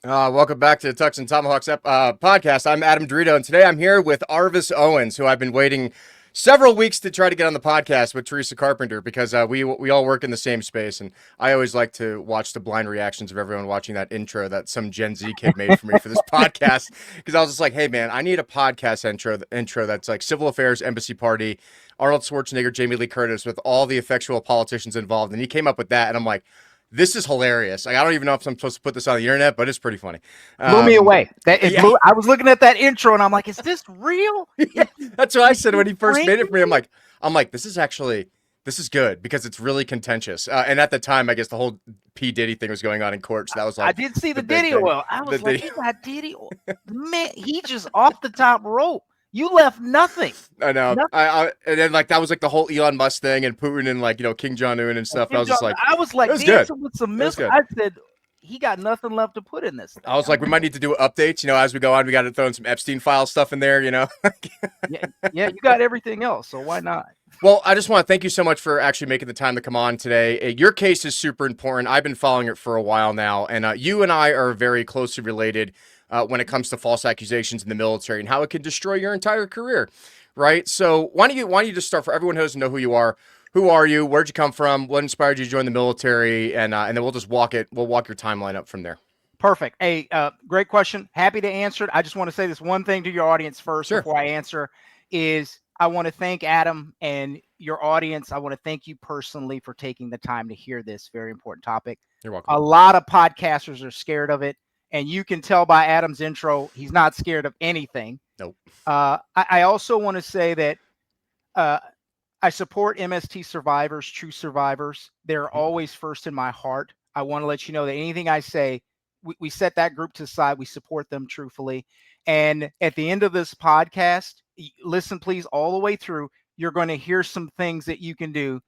Welcome back to the Tux and Tomahawks podcast. I'm Adam Dorito, and today I'm here with Arvis Owens, who I've been waiting several weeks to try to get on the podcast with Teresa Carpenter because we all work in the same space, and I always like to watch the blind reactions of everyone watching that intro that some Gen Z kid made for me for this podcast because I was just like, hey man, I need a podcast intro that's like civil affairs, embassy party, Arnold Schwarzenegger, Jamie Lee Curtis with all the effectual politicians involved, and he came up with that, and I'm like, this is hilarious. Like, I don't even know if I'm supposed to put this on the internet, but it's pretty funny. Blew me away. Yeah. I was looking at that intro and I'm like, is this real? That's what I said when he first made it for me. I'm like, this is good because it's really contentious. And at the time, I guess the whole P. Diddy thing was going on in court. So that was like, I did see the Diddy oil. I was like, you got Diddy oil. Man, he just off the top rope. You left nothing. I know. I and then like that was like the whole Elon Musk thing and Putin and like, King Jong-un and stuff. I was just like, it was good. With some missiles. I said, he got nothing left to put in this thing. I was like, we might need to do updates, as we go on. We got to throw in some Epstein file stuff in there, yeah, you got everything else, so why not? Well, I just want to thank you so much for actually making the time to come on today. Your case is super important. I've been following it for a while now, and you and I are very closely related when it comes to false accusations in the military and how it can destroy your entire career, right? So why don't you just start, for everyone who doesn't know who you are? Who are you? Where'd you come from? What inspired you to join the military? And then we'll just walk your timeline up from there. Perfect. Hey, great question. Happy to answer it. I just want to say this one thing to your audience first before I answer is I want to thank Adam and your audience. I want to thank you personally for taking the time to hear this very important topic. You're welcome. A lot of podcasters are scared of it, and you can tell by Adam's intro, he's not scared of anything. Nope. I also want to say that I support MST survivors, true survivors. They're always first in my heart. I want to let you know that anything I say, we set that group to the side. We support them truthfully. And at the end of this podcast, listen, please, all the way through, you're going to hear some things that you can do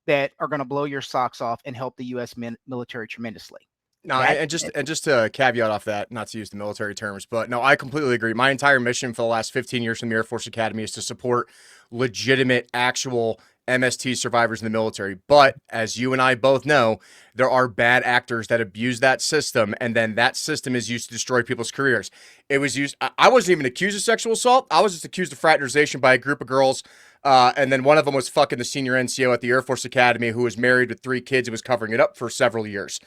that are going to blow your socks off and help the U.S. military tremendously. No, and just to caveat off that, not to use the military terms, but no, I completely agree. My entire mission for the last 15 years from the Air Force Academy is to support legitimate, actual MST survivors in the military. But as you and I both know, there are bad actors that abuse that system, and then that system is used to destroy people's careers. It was used. I wasn't even accused of sexual assault. I was just accused of fraternization by a group of girls. And then one of them was fucking the senior NCO at the Air Force Academy who was married with 3 kids and was covering it up for several years.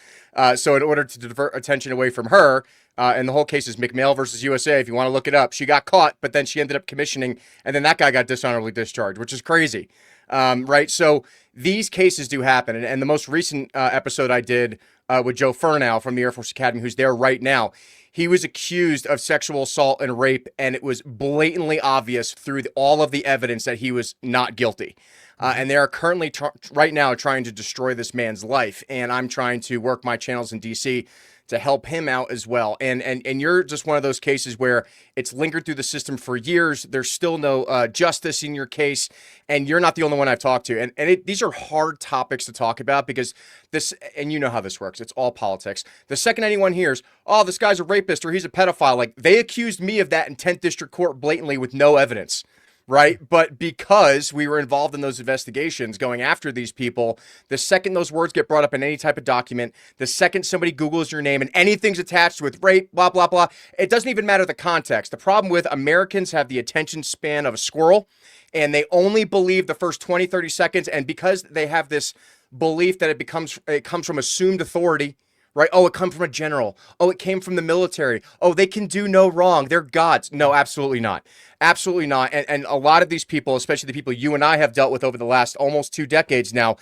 So in order to divert attention away from her, and the whole case is McMail versus USA, if you want to look it up, she got caught, but then she ended up commissioning, and then that guy got dishonorably discharged, which is crazy. Right? So these cases do happen. And the most recent episode I did with Joe Furnow from the Air Force Academy, who's there right now, he was accused of sexual assault and rape, and it was blatantly obvious through all of the evidence that he was not guilty. And they are currently right now trying to destroy this man's life. And I'm trying to work my channels in DC to help him out as well. And you're just one of those cases where it's lingered through the system for years. There's still no justice in your case, and you're not the only one I've talked to. And these are hard topics to talk about because this, and you know how this works. It's all politics. The second anyone hears, oh, this guy's a rapist or he's a pedophile, like they accused me of that in 10th District Court blatantly with no evidence. Right. But because we were involved in those investigations going after these people, the second those words get brought up in any type of document, the second somebody Googles your name and anything's attached with rape, blah, blah, blah, it doesn't even matter the context. The problem with Americans have the attention span of a squirrel, and they only believe the first 20, 30 seconds. And because they have this belief that it comes from assumed authority, right? Oh, it comes from a general. Oh, it came from the military. Oh, they can do no wrong. They're gods. No, absolutely not. Absolutely not. And a lot of these people, especially the people you and I have dealt with over the last almost 2 decades now,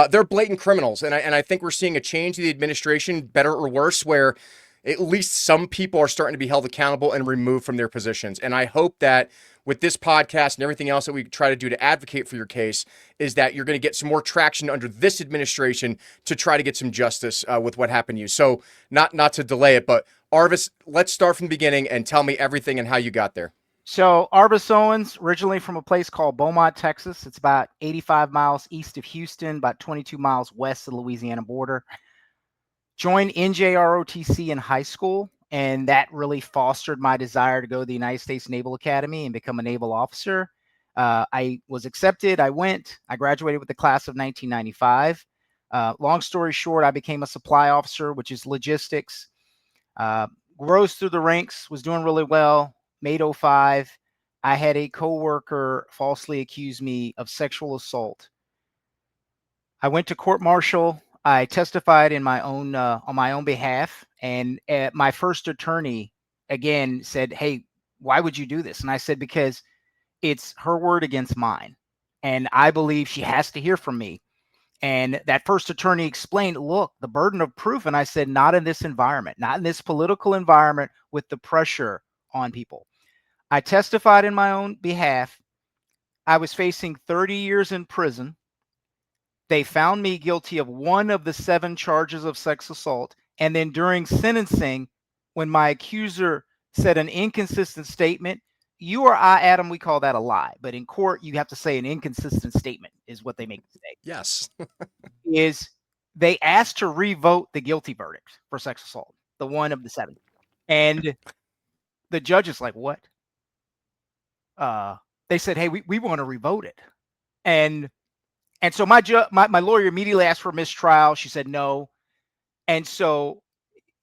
they're blatant criminals. And I think we're seeing a change in the administration, better or worse, where at least some people are starting to be held accountable and removed from their positions. And I hope that with this podcast and everything else that we try to do to advocate for your case is that you're going to get some more traction under this administration to try to get some justice with what happened to you. So not to delay it, but Arvis, let's start from the beginning and tell me everything and how you got there. So Arvis Owens, originally from a place called Beaumont, Texas. It's about 85 miles east of Houston, about 22 miles west of the Louisiana border. Joined NJROTC in high school, and that really fostered my desire to go to the United States Naval Academy and become a naval officer. I was accepted. I graduated with the class of 1995. Long story short, I became a supply officer, which is logistics. rose through the ranks, was doing really well, made 05. I had a coworker falsely accuse me of sexual assault. I went to court martial. I testified in my own on my own behalf, and my first attorney again said, "Hey, why would you do this?" And I said, "Because it's her word against mine, and I believe she has to hear from me." And that first attorney explained, "Look, the burden of proof." And I said, "Not in this environment, not in this political environment with the pressure on people." I testified in my own behalf. I was facing 30 years in prison. They found me guilty of one of the 7 charges of sex assault. And then during sentencing, when my accuser said an inconsistent statement, you or I, Adam, we call that a lie. But in court, you have to say an inconsistent statement is what they make you say. Yes. Is they asked to revote the guilty verdict for sex assault, the one of the 7. And the judge is like, "What?" They said, "Hey, we want to revote it." And so my lawyer immediately asked for a mistrial. She said no. And so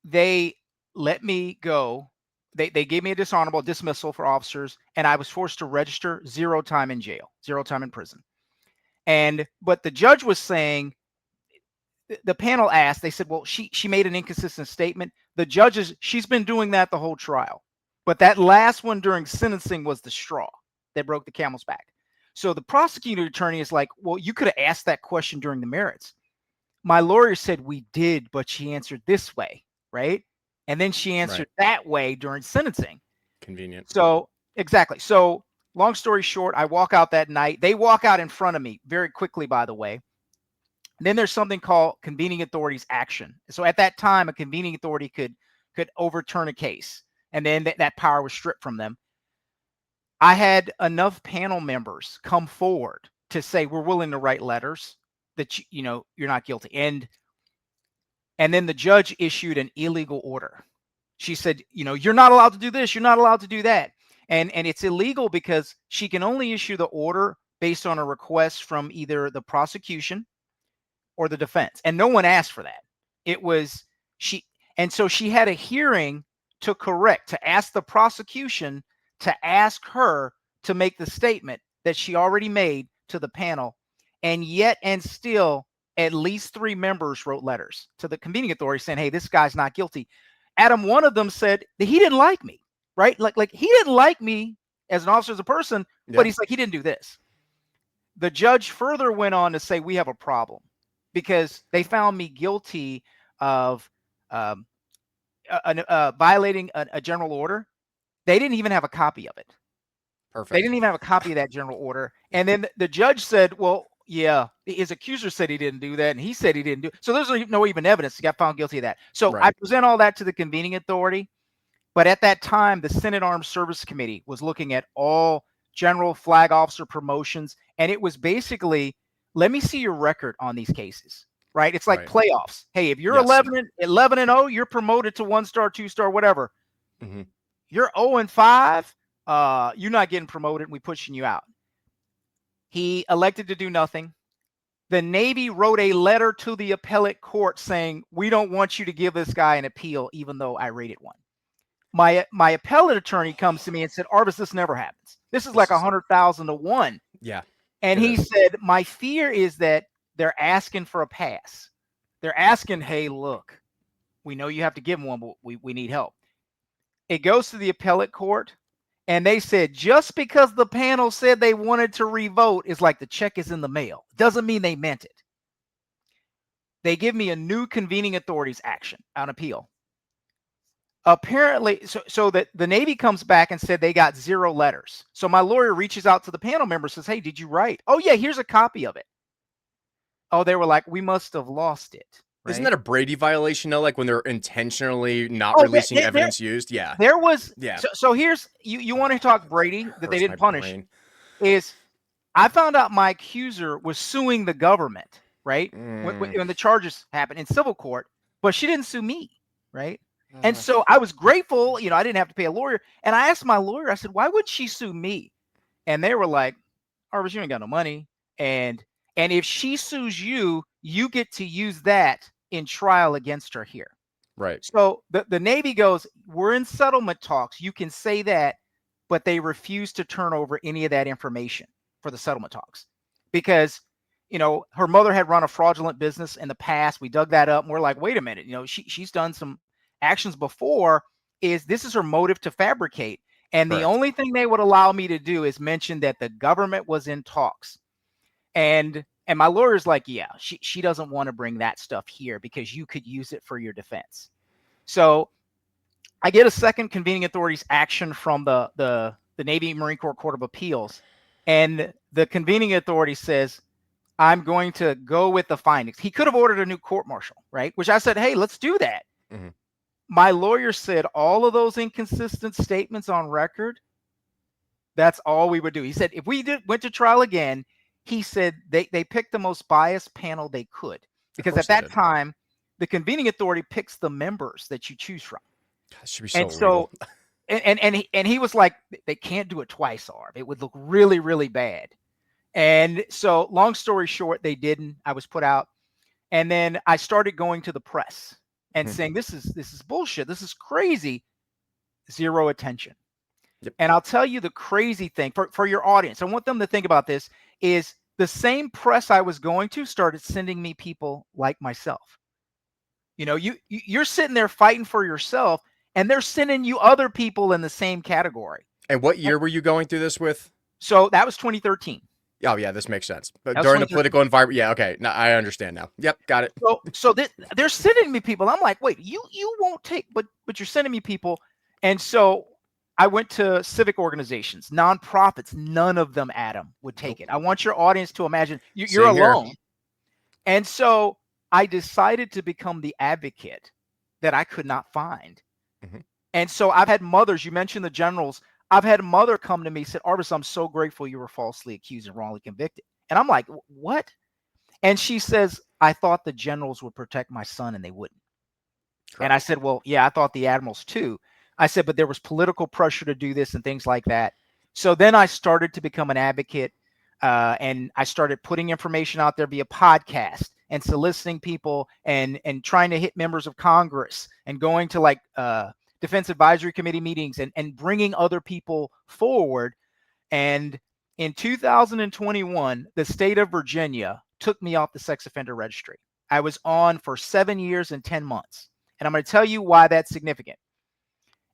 they let me go. They gave me a dishonorable dismissal for officers, and I was forced to register 0 time in jail, 0 time in prison. But the judge was saying, the panel asked, they said, "Well, she made an inconsistent statement." The judges, she's been doing that the whole trial. But that last one during sentencing was the straw that broke the camel's back. So the prosecuting attorney is like, "Well, you could have asked that question during the merits." My lawyer said, "We did, but she answered this way," right? And then she answered that way during sentencing. Convenient. So, exactly. So, long story short, I walk out that night. They walk out in front of me very quickly, by the way. And then there's something called convening authorities action. So at that time, a convening authority could overturn a case, and then that power was stripped from them. I had enough panel members come forward to say, "We're willing to write letters that you're not guilty." And then the judge issued an illegal order. She said, "You're not allowed to do this. You're not allowed to do that." And it's illegal because she can only issue the order based on a request from either the prosecution or the defense. And no one asked for that. It was she. And so she had a hearing to ask the prosecution to ask her to make the statement that she already made to the panel. And yet, and still, at least 3 members wrote letters to the convening authority saying, "Hey, this guy's not guilty." Adam, one of them said that he didn't like me, right? Like he didn't like me as an officer, as a person, but he's like, he didn't do this. The judge further went on to say, "We have a problem because they found me guilty of violating a general order." They didn't even have a copy of it. Perfect. They didn't even have a copy of that general order. And then the judge said, "Well, yeah, his accuser said he didn't do that, and he said he didn't do it." So there's no even evidence. He got found guilty of that. So I present all that to the convening authority. But at that time, the Senate Armed Service Committee was looking at all general flag officer promotions. And it was basically, let me see your record on these cases, right? It's like playoffs. Hey, if you're 11-0, you're promoted to 1-star, 2-star, whatever. Mm-hmm. You're 0-5, you're not getting promoted, and we pushing you out. He elected to do nothing. The Navy wrote a letter to the appellate court saying, "We don't want you to give this guy an appeal, even though I rated one." My appellate attorney comes to me and said, "Arvis, this never happens. This is like 100,000 to 1." Yeah. And he said, "My fear is that they're asking for a pass. They're asking, hey, look, we know you have to give them one, but we need help." It goes to the appellate court, and they said, just because the panel said they wanted to revote is like the check is in the mail. Doesn't mean they meant it. They give me a new convening authorities action on appeal. Apparently, so that the Navy comes back and said they got 0 letters. So my lawyer reaches out to the panel member, says, "Hey, did you write?" "Oh yeah, here's a copy of it." Oh, they were like, "We must have lost it." Right? Isn't that a Brady violation though? Like when they're intentionally not releasing evidence used? Yeah. There was. Yeah. So here's, you want to talk Brady that they didn't punish, is I found out my accuser was suing the government, right? When the charges happened in civil court, but she didn't sue me, right? And so I was grateful, I didn't have to pay a lawyer. And I asked my lawyer, I said, "Why would she sue me?" And they were like, "Arvis, you ain't got no money. And if she sues you, you get to use that in trial against her here." Right. So the Navy goes, we're in settlement talks. You can say that, but they refuse to turn over any of that information for the settlement talks because, her mother had run a fraudulent business in the past. We dug that up and we're like, wait a minute, she's done some actions before. This is her motive to fabricate? And the Correct. only thing they would allow me to do is mention that the government was in talks. And my lawyer's like, yeah, she doesn't want to bring that stuff here because you could use it for your defense. So I get a second convening authorities action from the Navy Marine Corps Court of Appeals. And the convening authority says, I'm going to go with the findings. He could have ordered a new court martial, right? Which I said, hey, let's do that. Mm-hmm. My lawyer said all of those inconsistent statements on record, that's all we would do. He said, if we went to trial again, he said they picked the most biased panel they could. Because at that time, the convening authority picks the members that you choose from. That should be so And illegal. so, and he was like, they can't do it twice, Arv. It would look really, really bad. And so, long story short, they didn't. I was put out. And then I started going to the press and saying, this is bullshit. This is crazy. Zero attention. Yep. And I'll tell you the crazy thing for your audience. I want them to think about this is the same press I was going to started sending me people like myself. You're sitting there fighting for yourself and they're sending you other people in the same category. And what year were you going through this with? So that was 2013. Oh, yeah, this makes sense. But during the political environment, yeah, okay. Now I understand now. Yep, got it. So they're sending me people. I'm like, wait, you won't take, but you're sending me people. And so I went to civic organizations, nonprofits. None of them, Adam, would take it. I want your audience to imagine you're alone. Here. And so I decided to become the advocate that I could not find. Mm-hmm. And so I've had mothers, you mentioned the generals. I've had a mother come to me and said, Arvis, I'm so grateful you were falsely accused and wrongly convicted. And I'm like, what? And she says, I thought the generals would protect my son and they wouldn't. Correct. And I said, well, yeah, I thought the admirals too. I said, but there was political pressure to do this and things like that. So then I started to become an advocate and I started putting information out there via podcast and soliciting people and trying to hit members of Congress and going to like Defense Advisory Committee meetings and bringing other people forward. And in 2021, the state of Virginia took me off the sex offender registry. I was on for 7 years and 10 months. And I'm going to tell you why that's significant.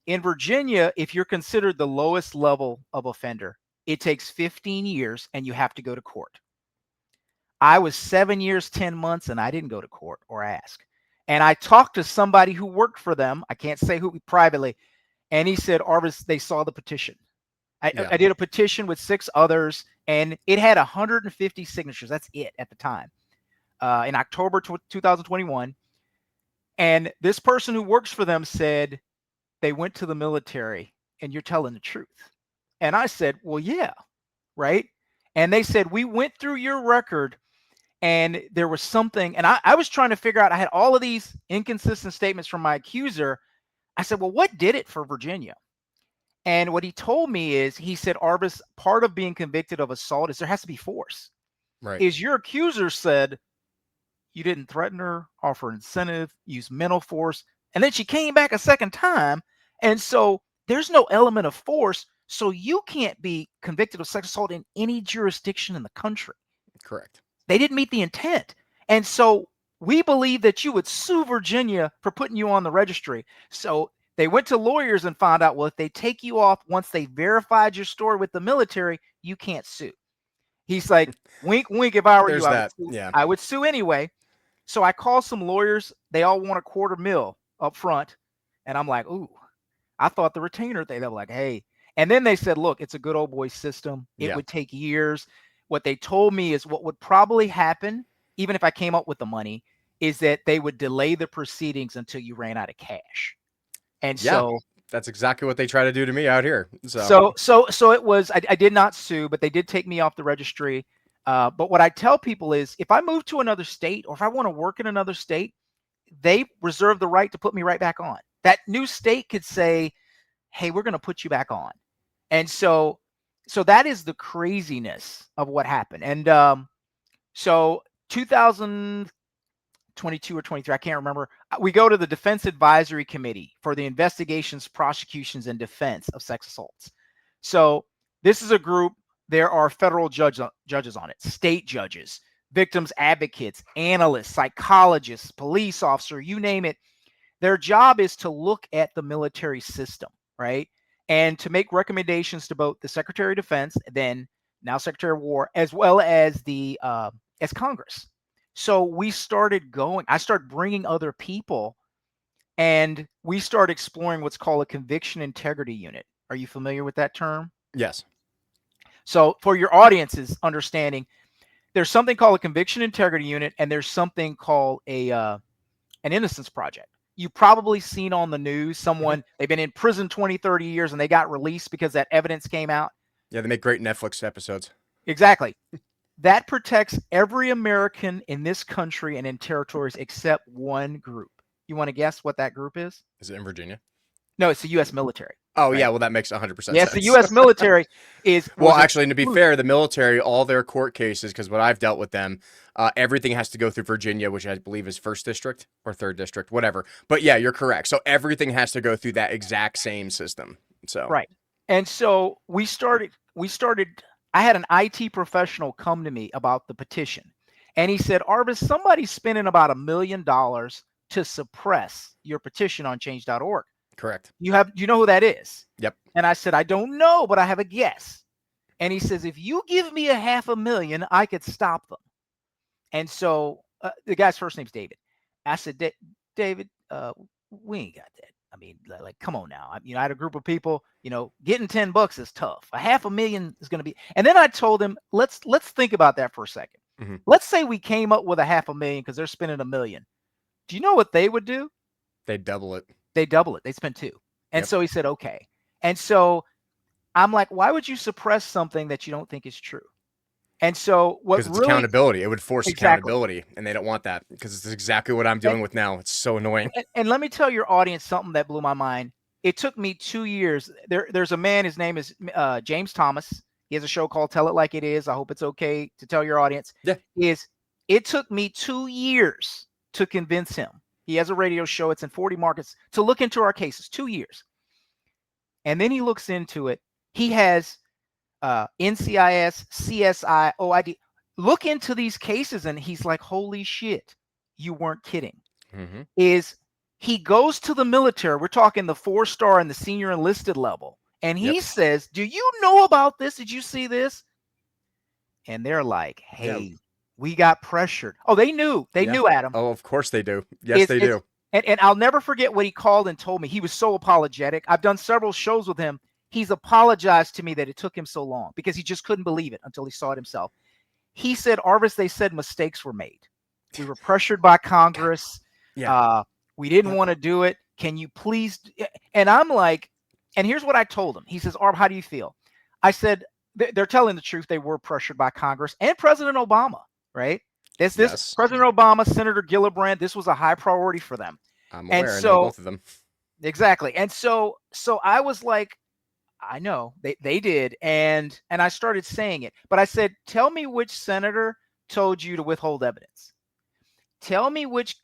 In Virginia, if you're considered the lowest level of offender, it takes 15 years and you have to go to court. I was 7 years, 10 months, and I didn't go to court or ask. And I talked to somebody who worked for them. I can't say who privately. And he said, Arvis, they saw the petition. I did a petition with 6 others, and it had 150 signatures. That's it at the time. In October 2021. And this person who works for them said they went to the military, and you're telling the truth. And I said, well, yeah, right? And they said, we went through your record, and there was something, and I was trying to figure out, I had all of these inconsistent statements from my accuser. I said, well, what did it for Virginia? And what he told me is, he said, Arvis, part of being convicted of assault is there has to be force. Right. Is your accuser said, you didn't threaten her, offer incentive, use mental force. And then she came back a second time. And so there's no element of force. So you can't be convicted of sex assault in any jurisdiction in the country. Correct. They didn't meet the intent. And so we believe that you would sue Virginia for putting you on the registry. So they went to lawyers and found out, well, if they take you off, once they verified your story with the military, you can't sue. He's like, wink, wink, if I were you, I would sue anyway. So I called some lawyers. They all want $250,000 up front. And I'm like, ooh, I thought the retainer thing. They were like, hey. And then they said, look, it's a good old boy system. It would take years. What they told me is what would probably happen, even if I came up with the money, is that they would delay the proceedings until you ran out of cash. And so that's exactly what they try to do to me out here. So it was, I did not sue, but they did take me off the registry. But what I tell people is if I move to another state or if I want to work in another state, they reserve the right to put me right back on. That new state could say, hey, we're going to put you back on. And so that is the craziness of what happened. And so 2020, 22 or 23, I can't remember. We go to the Defense Advisory Committee for the investigations, prosecutions, and defense of sex assaults. So this is a group. There are federal judges on it, state judges, victims advocates, analysts, psychologists, police officer, you name it. Their job is to look at the military system, right? And to make recommendations to both the Secretary of Defense, then now Secretary of War, as well as the as Congress. So we started going. I started bringing other people, and we started exploring what's called a conviction integrity unit. Are you familiar with that term? Yes. So for your audience's understanding, there's something called a conviction integrity unit, and there's something called a an innocence project. You've probably seen on the news someone, they've been in prison 20, 30 years, and they got released because that evidence came out. Yeah, they make great Netflix episodes. Exactly. That protects every American in this country and in territories except one group. You want to guess what that group is? Is it in Virginia? No, it's the U.S. military. Oh, Right. yeah, well, that makes 100% Yes, sense. the U.S. military is. Well, actually, and to be fair, the military, all their court cases, because what I've dealt with them, everything has to go through Virginia, which I believe is 1st District or 3rd District, whatever. But yeah, you're correct. So everything has to go through that exact same system. So Right. And so we started, I had an IT professional come to me about the petition. And he said, Arvis, somebody's spending about $1 million to suppress your petition on change.org. correct. You know who that is? Yep. And I said, I don't know, but I have a guess. And he says, if you give me $500,000, I could stop them. And so the guy's first name's David. I said, David, we ain't got that. I mean, like, come on now. I had a group of people, getting $10 is tough. $500,000 is going to be. And then I told him, let's think about that for a second. Mm-hmm. Let's say we came up with $500,000 because they're spending $1 million. Do you know what they would do? They double it. They double it. They spend $2 million. And Yep. so he said, okay. And so I'm like, why would you suppress something that you don't think is true? And so what Because it's really accountability. It would force Exactly. accountability, and they don't want that because it's exactly what I'm dealing with now. It's so annoying. And let me tell your audience something that blew my mind. It took me 2 years. There's a man, his name is James Thomas. He has a show called Tell It Like It Is. I hope it's okay to tell your audience. Yeah. It took me 2 years to convince him. He has a radio show. It's in 40 markets to look into our cases. 2 years. And then he looks into it. He has NCIS, CSI, OID. Look into these cases, and he's like, holy shit, you weren't kidding. Mm-hmm. He goes to the military. We're talking the 4-star and the senior enlisted level. And he says, do you know about this? Did you see this? And they're like, hey, we got pressured. Oh, they knew. They knew, Adam. Oh, of course they do. Yes, they do. And I'll never forget what he called and told me. He was so apologetic. I've done several shows with him. He's apologized to me that it took him so long because he just couldn't believe it until he saw it himself. He said, Arvis, they said mistakes were made. We were pressured by Congress. Yeah. We didn't want to do it. Can you please? And I'm like, and here's what I told him. He says, Arv, how do you feel? I said, they're telling the truth. They were pressured by Congress and President Obama, right? This President Obama, Senator Gillibrand, this was a high priority for them. I'm aware. I know both of them. Exactly. And so I was like, I know they did. And I started saying it, but I said, tell me which senator told you to withhold evidence. Tell me which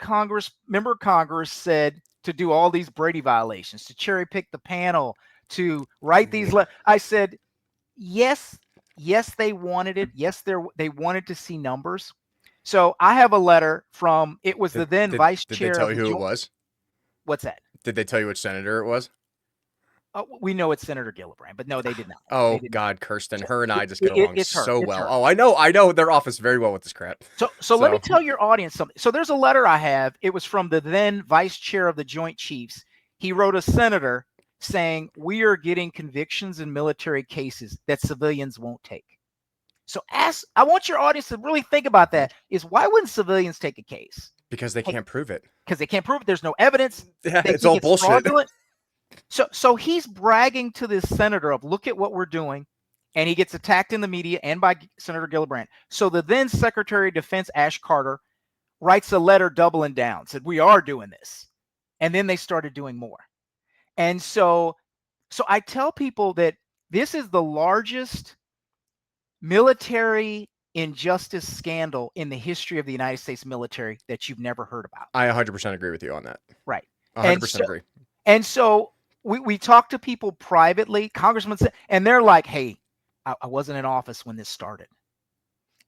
member of Congress said to do all these Brady violations, to cherry pick the panel, to write these. I said, yes, they wanted it. Yes, they wanted to see numbers. So I have a letter from, it was the then vice chair. Did they tell you who it was? What's that? Did they tell you which senator it was? We know it's Senator Gillibrand, but no, they did not. Oh, God, Kirsten. Her and I just get along so well. Her. Oh, I know their office very well with this crap. So let me tell your audience something. So there's a letter I have. It was from the then vice chair of the Joint Chiefs. He wrote a senator saying, we are getting convictions in military cases that civilians won't take. So I want your audience to really think about that, is why wouldn't civilians take a case? Because they can't prove it. Because they can't prove it. There's no evidence. Yeah, it's all bullshit. Fraudulent. So he's bragging to this senator of, look at what we're doing. And he gets attacked in the media and by Senator Gillibrand. So the then Secretary of Defense, Ash Carter, writes a letter doubling down, said, we are doing this. And then they started doing more. And so I tell people that this is the largest military injustice scandal in the history of the United States military that you've never heard about. I 100% agree with you on that. Right. 100% agree. And so we talk to people privately, congressmen, and they're like, hey, I wasn't in office when this started.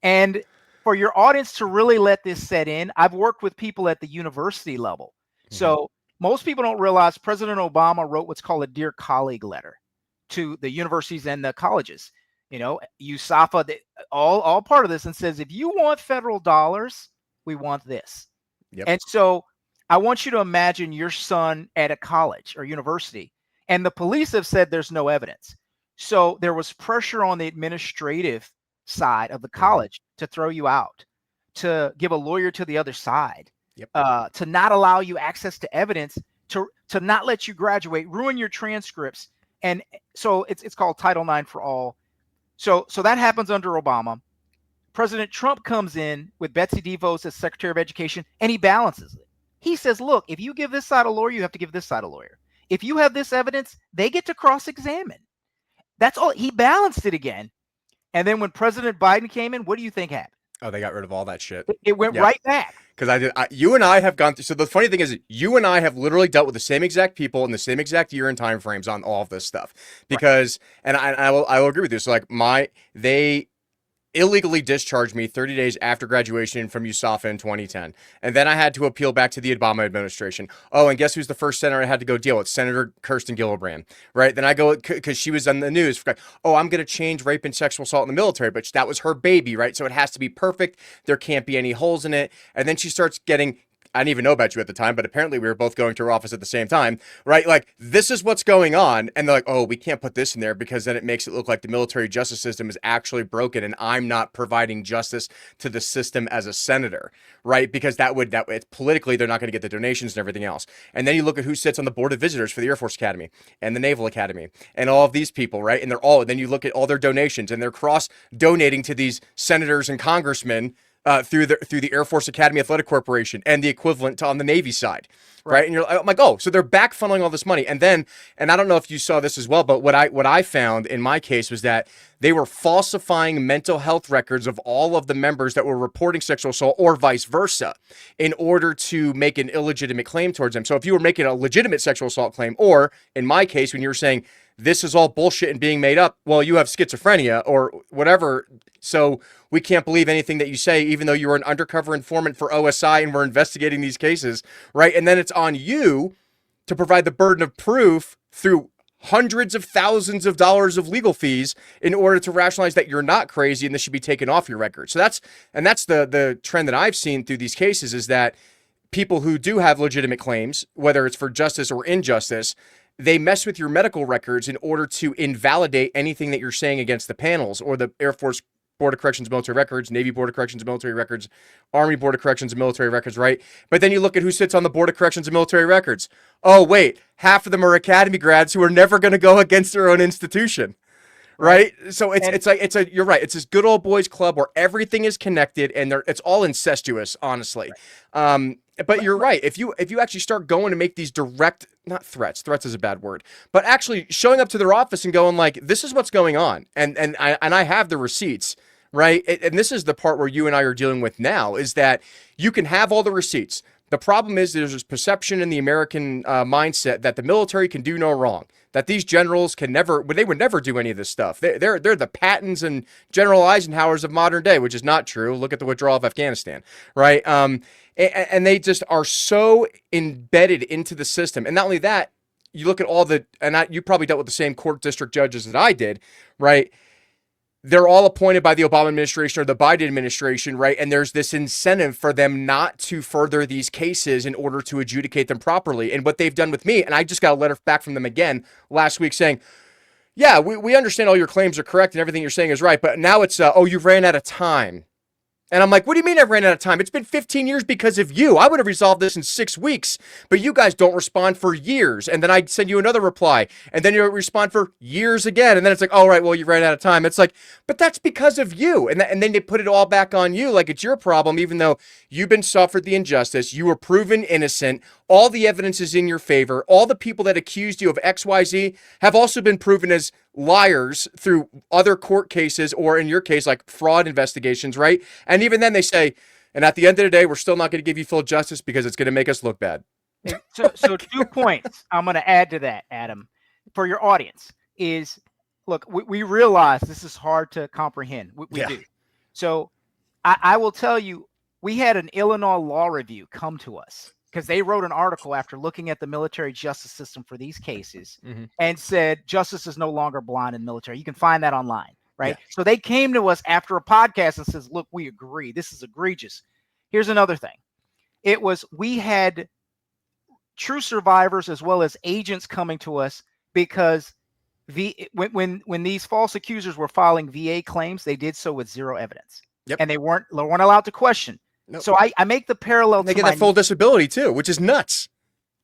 And for your audience to really let this set in, I've worked with people at the university level. So most people don't realize President Obama wrote what's called a Dear Colleague letter to the universities and the colleges. You know, USAFA, all part of this, and says, if you want federal dollars, we want this. Yep. And so I want you to imagine your son at a college or university, and the police have said there's no evidence. So there was pressure on the administrative side of the college to throw you out, to give a lawyer to the other side, to not allow you access to evidence, to not let you graduate, ruin your transcripts. And so it's called Title IX for all. So that happens under Obama. President Trump comes in with Betsy DeVos as Secretary of Education, and he balances it. He says, look, if you give this side a lawyer, you have to give this side a lawyer. If you have this evidence, they get to cross-examine. That's all. He balanced it again. And then when President Biden came in, what do you think happened? Oh, they got rid of all that shit. It went right back. Because you and I have gone through. So the funny thing is, you and I have literally dealt with the same exact people in the same exact year and time frames on all of this stuff. Because, and I will agree with you. So like they illegally discharged me 30 days after graduation from USAFA in 2010. And then I had to appeal back to the Obama administration. Oh, and guess who's the first senator I had to go deal with? Senator Kirsten Gillibrand, right? Then I go, because she was on the news, oh, I'm going to change rape and sexual assault in the military, but that was her baby, right? So it has to be perfect. There can't be any holes in it. And then she starts getting, I didn't even know about you at the time, but apparently we were both going to her office at the same time, right? Like, this is what's going on. And they're like, oh, we can't put this in there because then it makes it look like the military justice system is actually broken and I'm not providing justice to the system as a senator, right? Because that politically, they're not going to get the donations and everything else. And then you look at who sits on the board of visitors for the Air Force Academy and the Naval Academy and all of these people, right? And then you look at all their donations and they're cross-donating to these senators and congressmen through the Air Force Academy Athletic Corporation and the equivalent on the Navy side, right? And you're like, oh, so they're back funneling all this money. And I don't know if you saw this as well, but what I found in my case was that they were falsifying mental health records of all of the members that were reporting sexual assault or vice versa in order to make an illegitimate claim towards them. So if you were making a legitimate sexual assault claim, or in my case, when you were saying this is all bullshit and being made up, well, you have schizophrenia or whatever, so we can't believe anything that you say, even though you were an undercover informant for OSI and we're investigating these cases, right? And then it's on you to provide the burden of proof through hundreds of thousands of dollars of legal fees in order to rationalize that you're not crazy and this should be taken off your record. So that's the trend that I've seen through these cases, is that people who do have legitimate claims, whether it's for justice or injustice, they mess with your medical records in order to invalidate anything that you're saying against the panels or the Air Force Board of Corrections and Military Records, Navy Board of Corrections and Military Records, Army Board of Corrections and Military Records, right? But then you look at who sits on the Board of Corrections and Military Records. Oh, wait, half of them are Academy grads who are never going to go against their own institution, right? So you're right. It's this good old boys club where everything is connected and it's all incestuous, honestly. But you're right. If you actually start going and make these direct, not threats is a bad word, but actually showing up to their office and going like, this is what's going on. And I have the receipts, right? And this is the part where you and I are dealing with now, is that you can have all the receipts. The problem is there's this perception in the American mindset that the military can do no wrong, that these generals they would never do any of this stuff. They're the Pattons and General Eisenhowers of modern day, which is not true. Look at the withdrawal of Afghanistan, right? And they just are so embedded into the system. And not only that, you look at you probably dealt with the same court district judges that I did, right? They're all appointed by the Obama administration or the Biden administration, right? And there's this incentive for them not to further these cases in order to adjudicate them properly. And what they've done with me, and I just got a letter back from them again last week saying, yeah, we understand all your claims are correct and everything you're saying is right, but now it's, you ran out of time. And I'm like, what do you mean I ran out of time? It's been 15 years because of you. I would have resolved this in 6 weeks, but you guys don't respond for years. And then I send you another reply, and then you respond for years again. And then it's like, all right, well, you ran out of time. It's like, but that's because of you. And then they put it all back on you like it's your problem, even though you've been suffered the injustice. You were proven innocent. All the evidence is in your favor. All the people that accused you of XYZ have also been proven as liars through other court cases, or in your case, like fraud investigations, right? And even then they say, and at the end of the day, we're still not going to give you full justice because it's going to make us look bad. So 2 points I'm going to add to that, Adam, for your audience is, look, we realize this is hard to comprehend. We do. So I will tell you, we had an Illinois law review come to us because they wrote an article after looking at the military justice system for these cases and said justice is no longer blind in the military. You can find that online, right? So they came to us after a podcast and says, look, we agree. This is egregious. Here's another thing. We had true survivors as well as agents coming to us because when these false accusers were filing VA claims, they did so with zero evidence. And they weren't allowed to question. Nope. So I make the parallel. They get that full disability too, which is nuts.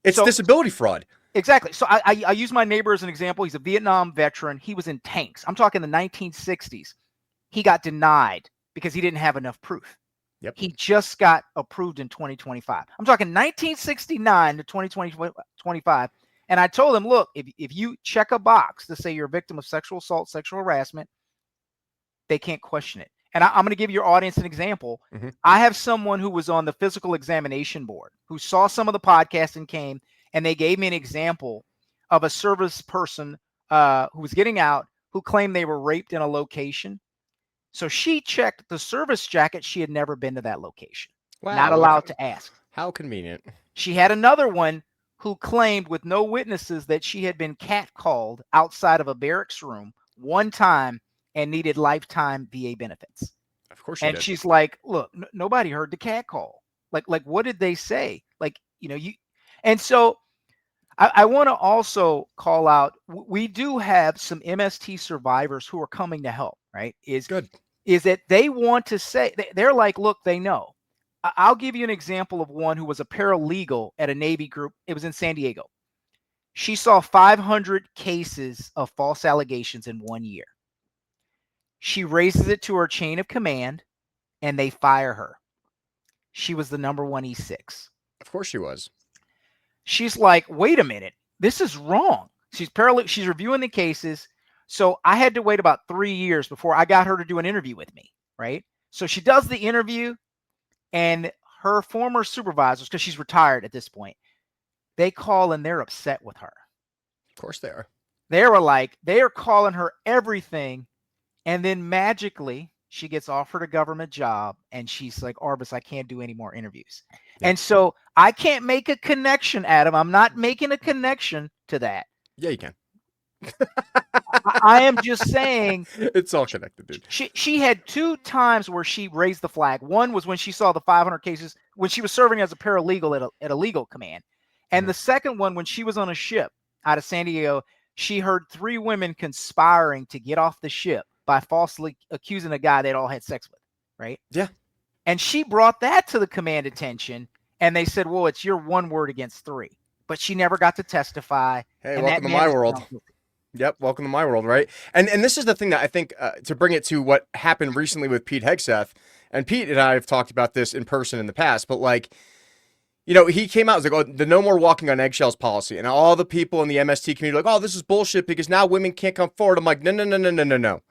It's disability fraud. Exactly. So I use my neighbor as an example. He's a Vietnam veteran. He was in tanks. I'm talking the 1960s. He got denied because he didn't have enough proof. He just got approved in 2025. I'm talking 1969 to 2025. And I told him, look, if you check a box to say you're a victim of sexual assault, sexual harassment, they can't question it. And I'm going to give your audience an example. I have someone who was on the physical examination board who saw some of the podcast and came, and they gave me an example of a service person who was getting out who claimed they were raped in a location. So she checked the service jacket. She had never been to that location. Wow, not allowed to ask. How convenient. She had another one who claimed with no witnesses that she had been catcalled outside of a barracks room one time and needed lifetime VA benefits. Of course. And she's like, look, nobody heard the catcall. Like, what did they say? Like, and so I want to also call out, we do have some MST survivors who are coming to help, right? Is that they want to say, they're like, look, they know. I'll give you an example of one who was a paralegal at a Navy group. It was in San Diego. She saw 500 cases of false allegations in 1 year. She raises it to her chain of command and they fire her. She was the number one E6. Of course she was. She's like, wait a minute, this is wrong. She's reviewing the cases. So I had to wait about 3 years before I got her to do an interview with me, right? So she does the interview, and her former supervisors, because she's retired at this point, they call and they're upset with her. Of course they are. They are calling her everything. And then magically she gets offered a government job and she's like, Arvis, I can't do any more interviews. And so I can't make a connection, Adam. I'm not making a connection to that. Yeah, you can. I am just saying it's all connected, dude. She had 2 times where she raised the flag. One was when she saw the 500 cases when she was serving as a paralegal at a legal command. And the second one, when she was on a ship out of San Diego, she heard 3 women conspiring to get off the ship by falsely accusing a guy they'd all had sex with, right? Yeah. And she brought that to the command attention, and they said, well, it's your 1 word against 3. But she never got to testify. Hey, welcome to my world. Yep, welcome to my world, right? And this is the thing that I think, to bring it to what happened recently with Pete Hegseth, and Pete and I have talked about this in person in the past, but like, he came out, was like, oh, the no more walking on eggshells policy. And all the people in the MST community like, oh, this is bullshit because now women can't come forward. I'm like, no.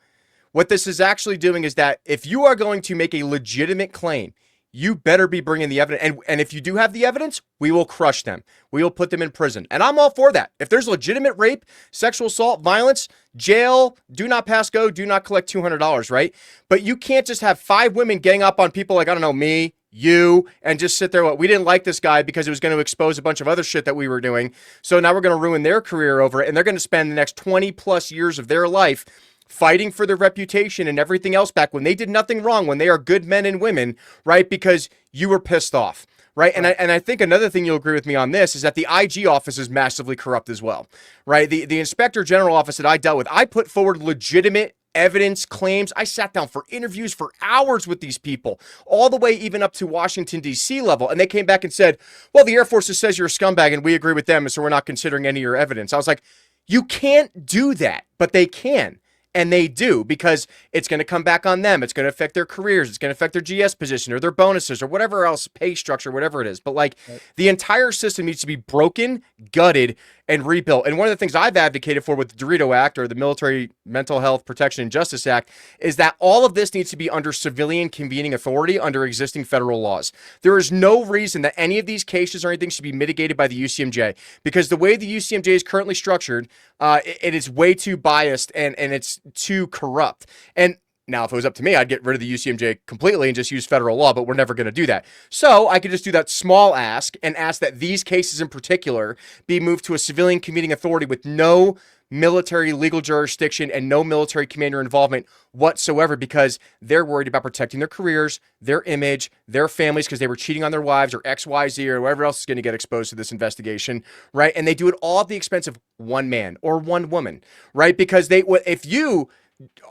What this is actually doing is that if you are going to make a legitimate claim, you better be bringing the evidence. And if you do have the evidence, we will crush them. We will put them in prison. And I'm all for that. If there's legitimate rape, sexual assault, violence, jail, do not pass go, do not collect $200, right? But you can't just have 5 women getting up on people like, I don't know, me, you, and just sit there. We didn't like this guy because it was going to expose a bunch of other shit that we were doing. So now we're going to ruin their career over it. And they're going to spend the next 20 plus years of their life fighting for their reputation and everything else back when they did nothing wrong, when they are good men and women, right? Because you were pissed off, right? And I think another thing you'll agree with me on this is that the IG office is massively corrupt as well, right? The Inspector General office that I dealt with, I put forward legitimate evidence, claims. I sat down for interviews for hours with these people, all the way even up to Washington, D.C. level. And they came back and said, well, the Air Force says you're a scumbag and we agree with them, so we're not considering any of your evidence. I was like, you can't do that, but they can. And they do, because it's going to come back on them. It's going to affect their careers. It's going to affect their GS position or their bonuses or whatever else, pay structure, whatever it is. But like, the entire system needs to be broken, gutted, and rebuilt. And one of the things I've advocated for with the Dorito Act, or the Military Mental Health Protection and Justice Act, is that all of this needs to be under civilian convening authority under existing federal laws. There is no reason that any of these cases or anything should be mitigated by the UCMJ, because the way the UCMJ is currently structured, it is way too biased and it's too corrupt. And now, if it was up to me, I'd get rid of the UCMJ completely and just use federal law, but we're never going to do that. So I could just do that small ask and ask that these cases in particular be moved to a civilian convening authority with no military legal jurisdiction and no military commander involvement whatsoever, because they're worried about protecting their careers, their image, their families, because they were cheating on their wives or XYZ or whoever else is going to get exposed to this investigation, right? And they do it all at the expense of one man or one woman, right? Because if you,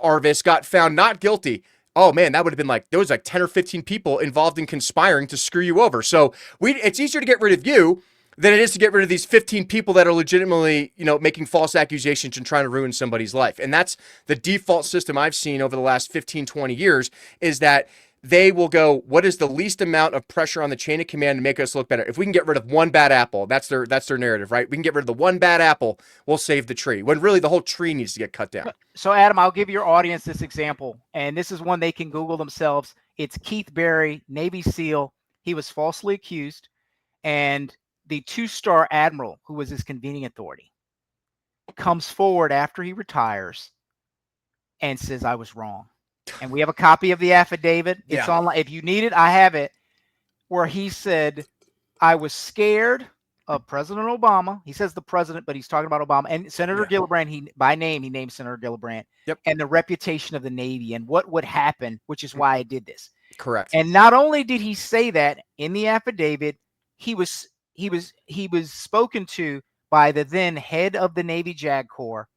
Arvis, got found not guilty, oh man, that would have been like, there was like 10 or 15 people involved in conspiring to screw you over. So it's easier to get rid of you than it is to get rid of these 15 people that are legitimately, making false accusations and trying to ruin somebody's life. And that's the default system I've seen over the last 15, 20 years, is that they will go, what is the least amount of pressure on the chain of command to make us look better? If we can get rid of one bad apple, that's their narrative, right? We can get rid of the one bad apple, we'll save the tree, when really the whole tree needs to get cut down. So Adam, I'll give your audience this example, and this is one they can Google themselves. It's Keith Berry, Navy SEAL. He was falsely accused, and the 2-star admiral, who was his convening authority, comes forward after he retires and says, I was wrong. And we have a copy of the affidavit. It's online. If you need it, I have it, where he said, I was scared of President Obama. He says the president, but he's talking about Obama and Senator Gillibrand. By name, he named Senator Gillibrand. Yep. And the reputation of the Navy and what would happen, which is why I did this. Correct. And not only did he say that in the affidavit, he was spoken to by the then head of the Navy JAG Corps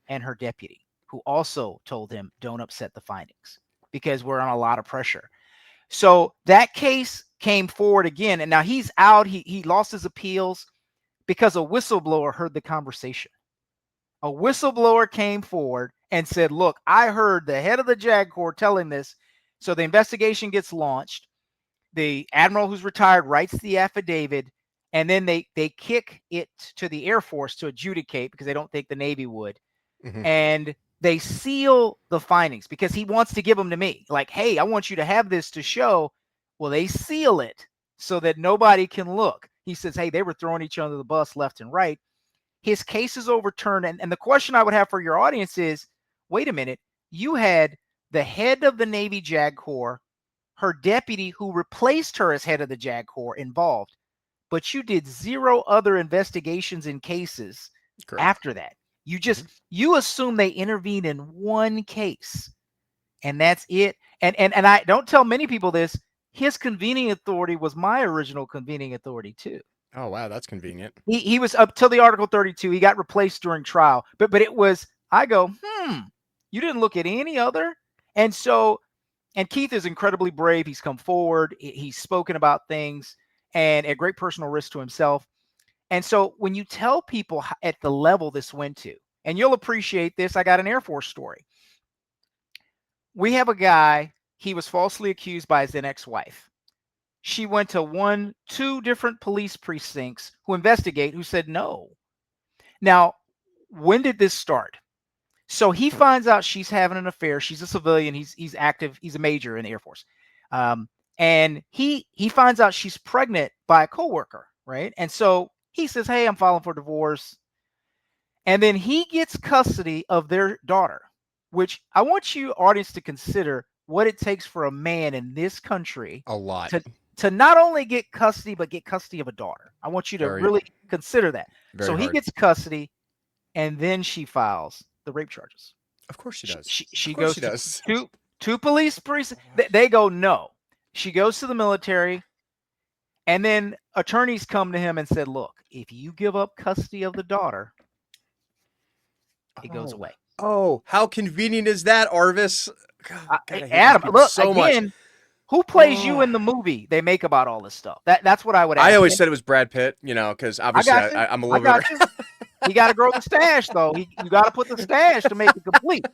and her deputy, who also told him, don't upset the findings because we're on a lot of pressure. So that case came forward again, and now he's out. He lost his appeals because a whistleblower heard the conversation. A whistleblower came forward and said, look, I heard the head of the JAG Corps telling this. So the investigation gets launched. The admiral who's retired writes the affidavit, and then they kick it to the Air Force to adjudicate because they don't think the Navy would. Mm-hmm. And they seal the findings because he wants to give them to me. Like, hey, I want you to have this to show. Well, they seal it so that nobody can look. He says, hey, they were throwing each other under the bus left and right. His case is overturned. And the question I would have for your audience is, wait a minute. You had the head of the Navy JAG Corps, her deputy who replaced her as head of the JAG Corps involved, but you did 0 other investigations in cases after that. You just, you assume they intervened in one case and that's it. And I don't tell many people this. His convening authority was my original convening authority too. Oh, wow. That's convenient. He was up till the Article 32. He got replaced during trial, but it was, I go, you didn't look at any other. And so, and Keith is incredibly brave. He's come forward. He's spoken about things and at great personal risk to himself. And so when you tell people at the level this went to, and you'll appreciate this, I got an Air Force story. We have a guy, he was falsely accused by his then ex-wife. She went to 2 different police precincts who said no. Now, when did this start? So he finds out she's having an affair. She's a civilian. He's active. He's a major in the Air Force. And he finds out she's pregnant by a coworker, right? And so he says, hey, I'm filing for divorce. And then he gets custody of their daughter, which I want you, audience, to consider what it takes for a man in this country. A lot. To not only get custody, but get custody of a daughter. I want you to really consider that. So he gets custody, and then she files the rape charges. Of course she does. She goes to two police precincts. They go, no. She goes to the military, and then attorneys come to him and said, look, if you give up custody of the daughter, it goes away. Oh, how convenient is that, Arvis? God, Adam, look, so again, much. Who plays you in the movie they make about all this stuff? That's what I would ask. I always said it was Brad Pitt, because obviously I'm a little bit. He got to grow the stash, though. You got to put the stash to make it complete.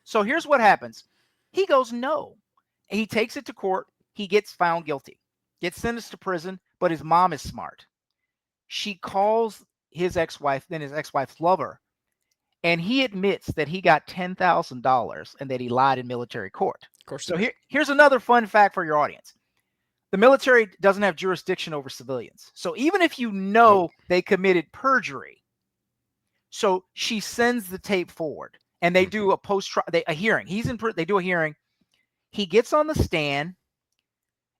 So here's what happens. He goes, no. He takes it to court. He gets found guilty, gets sentenced to prison, but his mom is smart. She calls his ex-wife, then his ex-wife's lover, and he admits that he got $10,000 and that he lied in military court. Of course So they did. here's another fun fact for your audience. The military doesn't have jurisdiction over civilians. So even if you know they committed perjury, so she sends the tape forward and they do a a hearing. They do a hearing. He gets on the stand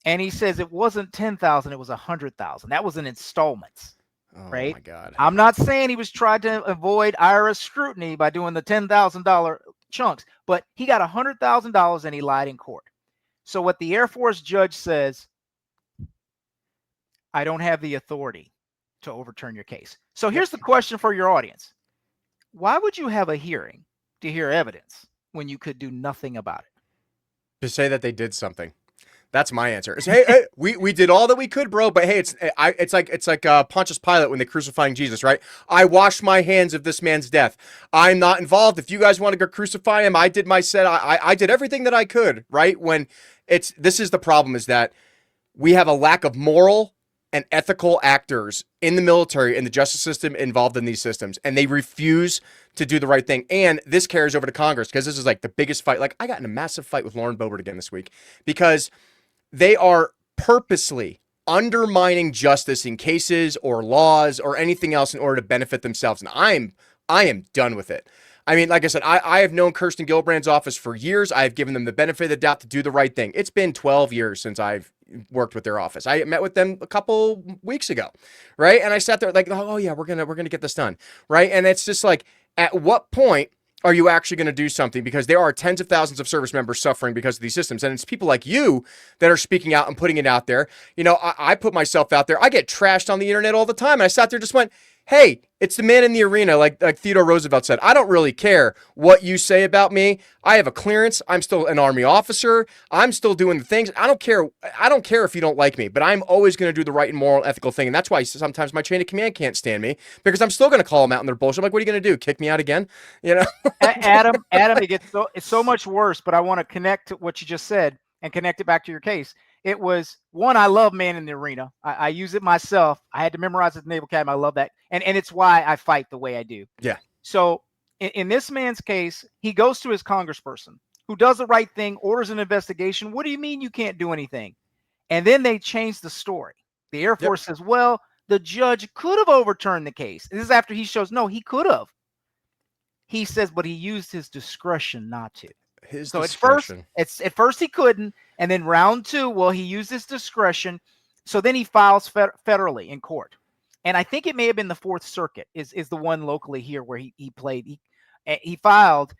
and he says it wasn't 10,000, it was 100,000. That was in installments. Oh Right? my God. I'm not saying he was trying to avoid IRS scrutiny by doing the $10,000 chunks, but he got $100,000 and he lied in court. So what the Air Force judge says, I don't have the authority to overturn your case. So here's the question for your audience. Why would you have a hearing to hear evidence when you could do nothing about it? To say that they did something. That's my answer. It's, hey, we did all that we could, bro. But hey, it's like Pontius Pilate when they're crucifying Jesus, right? I washed my hands of this man's death. I'm not involved. If you guys want to go crucify him, I did my set. I did everything that I could, right? When this is the problem, is that we have a lack of moral and ethical actors in the military and the justice system involved in these systems, and they refuse to do the right thing. And this carries over to Congress because this is like the biggest fight. Like, I got in a massive fight with Lauren Boebert again this week because they are purposely undermining justice in cases or laws or anything else in order to benefit themselves. And I am done with it. I mean, like I said, I have known Kirsten Gillibrand's office for years. I have given them the benefit of the doubt to do the right thing. It's been 12 years since I've worked with their office. I met with them a couple weeks ago, right? And I sat there like, oh yeah, we're gonna get this done, right? And it's just like, at what point are you actually going to do something? Because there are tens of thousands of service members suffering because of these systems. And it's people like you that are speaking out and putting it out there. You know, I put myself out there. I get trashed on the internet all the time. And I sat there and just went, hey, it's the man in the arena, like Theodore Roosevelt said. I don't really care what you say about me. I have a clearance. I'm still an Army officer. I'm still doing the things. I don't care. I don't care if you don't like me, but I'm always going to do the right and moral, ethical thing. And that's why sometimes my chain of command can't stand me, because I'm still going to call them out on their bullshit. I'm like, what are you going to do? Kick me out again? You know? Adam, it's so much worse, but I want to connect to what you just said and connect it back to your case. It was one, I love man in the arena. I use it myself. I had to memorize it at the Naval Academy. I love that. And it's why I fight the way I do. Yeah. So in this man's case, he goes to his congressperson who does the right thing, orders an investigation. What do you mean you can't do anything? And then they change the story. The Air Force says, well, the judge could have overturned the case. And this is after he shows, no, he could have. He says, but he used his discretion not to. So at first he couldn't, and then round two, well, he used his discretion. So then he files federally in court, and I think it may have been the Fourth Circuit is the one locally here where he played. He filed,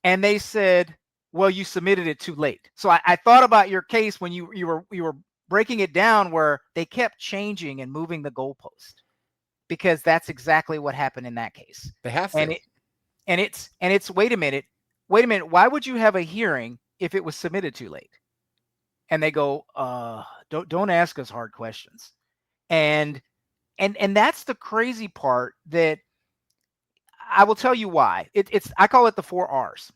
and they said, well, you submitted it too late. So I thought about your case when you were breaking it down, where they kept changing and moving the goalpost, because that's exactly what happened in that case. They have to. And it's wait a minute, why would you have a hearing if it was submitted too late? And they go, don't ask us hard questions. And that's the crazy part, that I will tell you why. I call it the 4 R's: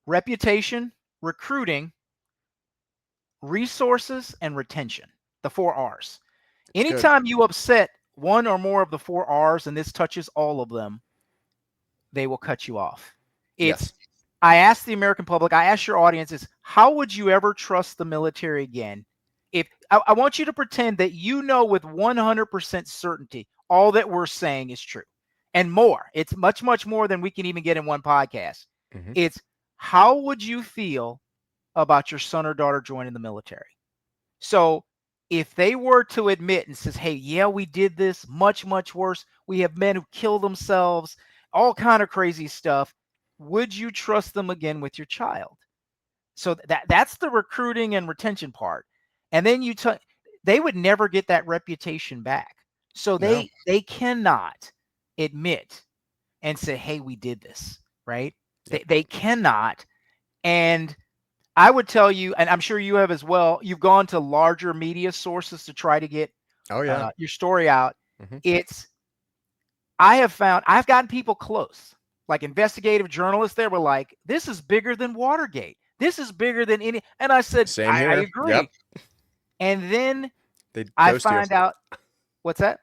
reputation, recruiting, resources, and retention. The 4 R's. Anytime you upset one or more of the 4 R's, and this touches all of them, they will cut you off. I ask the American public, I ask your audiences, how would you ever trust the military again? If I want you to pretend that you know with 100% certainty all that we're saying is true, and more. It's much, much more than we can even get in one podcast. Mm-hmm. It's, how would you feel about your son or daughter joining the military? So if they were to admit and says, hey, yeah, we did this, much, much worse. We have men who kill themselves, all kind of crazy stuff. Would you trust them again with your child? So that's the recruiting and retention part. And then they would never get that reputation back. So they cannot admit and say, hey, we did this, right? Yep. They cannot. And I would tell you, and I'm sure you have as well, you've gone to larger media sources to try to get your story out. Mm-hmm. I've gotten people close, like investigative journalists. They were like, this is bigger than Watergate. This is bigger than any. And I said, I agree. Yep. And then I find out, what's that?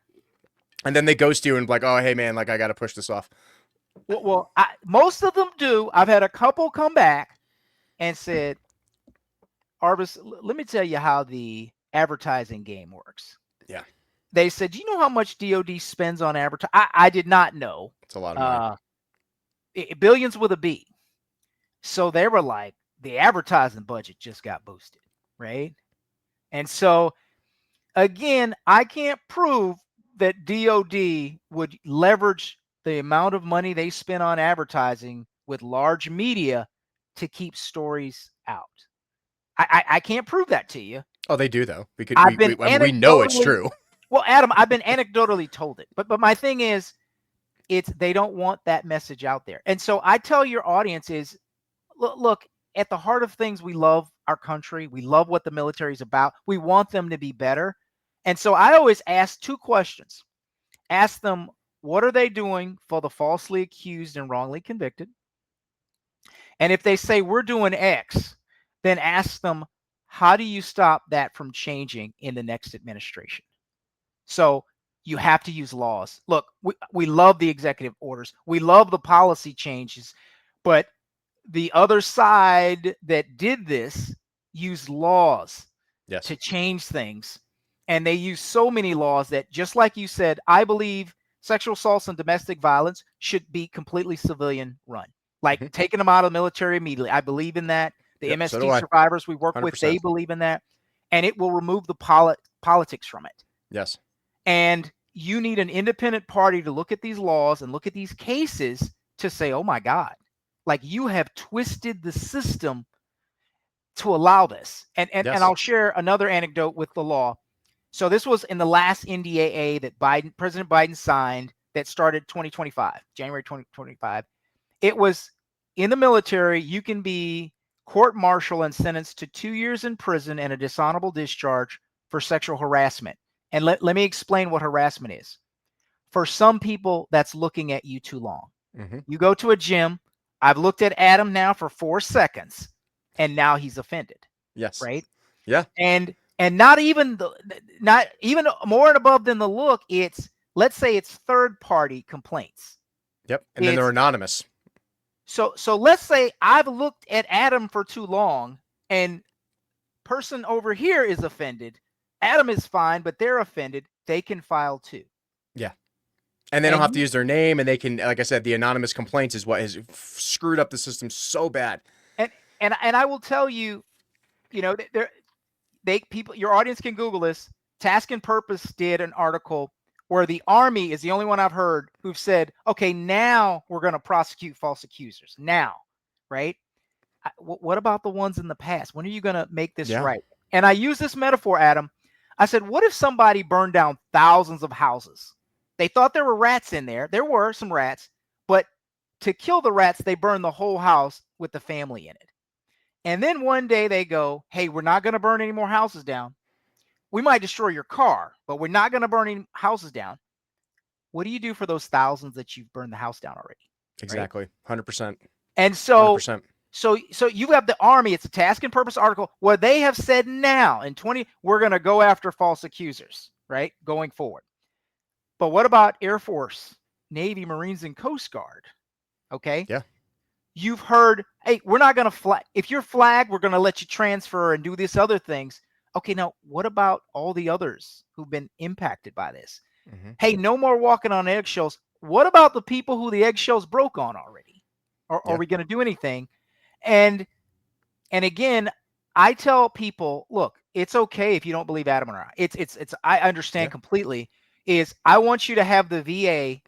And then they ghost you and like, oh, hey man, like I got to push this off. Most of them do. I've had a couple come back and said, Arvis, let me tell you how the advertising game works. Yeah. They said, do you know how much DOD spends on advertising? I did not know. It's a lot of money. Billions with a B. So they were like, the advertising budget just got boosted, right? And so, again, I can't prove that DOD would leverage the amount of money they spend on advertising with large media to keep stories out. I can't prove that to you. Oh, they do though. We know it's Anecdotally, true. well, Adam, I've been anecdotally told it, but my thing is, they don't want that message out there. And so I tell your audience is, look, at the heart of things, we love our country. We love what the military is about. We want them to be better. And so I always ask two questions. Ask them, what are they doing for the falsely accused and wrongly convicted? And if they say we're doing X, then ask them, how do you stop that from changing in the next administration? So you have to use laws. Look, we love the executive orders. We love the policy changes, but the other side that did this used laws to change things. And they use so many laws that, just like you said, I believe sexual assaults and domestic violence should be completely civilian run, like taking them out of the military immediately. I believe in that. The MST survivors we work 100%. With, they believe in that. And it will remove the politics from it. Yes. And you need an independent party to look at these laws and look at these cases to say, oh my God, like you have twisted the system to allow this. And I'll share another anecdote with the law. So this was in the last NDAA that President Biden signed that started January 2025. It was in the military, you can be court-martialed and sentenced to 2 years in prison and a dishonorable discharge for sexual harassment. And let me explain what harassment is. For some people, that's looking at you too long. You go to a gym. I've looked at Adam now for 4 seconds, and now he's offended. Yes. Right? Yeah. And not even more and above than the look, it's, let's say it's third-party complaints. Yep. And then they're anonymous. So let's say I've looked at Adam for too long, and person over here is offended. Adam is fine, but they're offended. They can file too. Yeah. And they don't have to use their name, and they can, like I said, the anonymous complaints is what has screwed up the system so bad. And I will tell you, your audience can Google this. Task and Purpose did an article where the Army is the only one I've heard who've said, okay, now we're going to prosecute false accusers. Now, right? What about the ones in the past? When are you going to make this right? And I use this metaphor, Adam. I said, what if somebody burned down thousands of houses? They thought there were rats in there. There were some rats, but to kill the rats, they burned the whole house with the family in it. And then one day they go, hey, we're not going to burn any more houses down. We might destroy your car, but we're not going to burn any houses down. What do you do for those thousands that you've burned the house down already? Exactly. Right? 100%. And so 100%. So you have the Army. It's a Task and Purpose article where they have said now in we're going to go after false accusers, right? Going forward. But what about Air Force, Navy, Marines, and Coast Guard? Okay. Yeah. You've heard, hey, we're not going to flag. If you're flagged, we're going to let you transfer and do these other things. Okay. Now, what about all the others who've been impacted by this? Hey, no more walking on eggshells. What about the people who the eggshells broke on already? Are we going to do anything? And again, I tell people, look, it's okay if you don't believe Adam or I. It's I understand completely. Is I want you to have the VA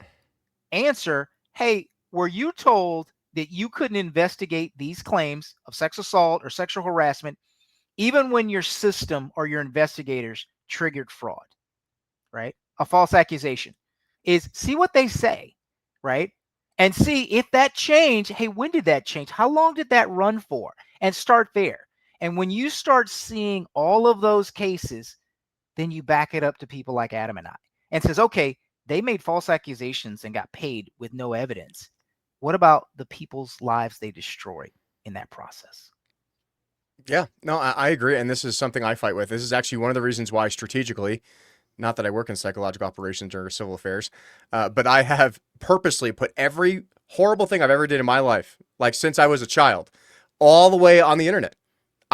answer, hey, were you told that you couldn't investigate these claims of sex assault or sexual harassment even when your system or your investigators triggered fraud, right? A false accusation. Is see what they say, right? And see if that changed. Hey, when did that change? How long did that run for? And start there. And when you start seeing all of those cases, then you back it up to people like Adam and I and says, okay, they made false accusations and got paid with no evidence. What about the people's lives they destroyed in that process? Yeah, no, I agree. And this is something I fight with. This is actually one of the reasons why strategically not that I work in psychological operations or civil affairs, but I have purposely put every horrible thing I've ever did in my life, like since I was a child, all the way on the internet.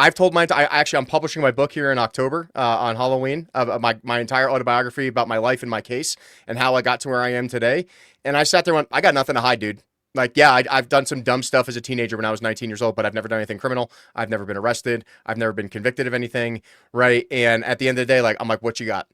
I've told I'm publishing my book here in October on Halloween of my entire autobiography about my life and my case and how I got to where I am today. And I sat there and went, I got nothing to hide, dude. Like, yeah, I've done some dumb stuff as a teenager when I was 19 years old, but I've never done anything criminal. I've never been arrested. I've never been convicted of anything, right? And at the end of the day, like, I'm like, what you got?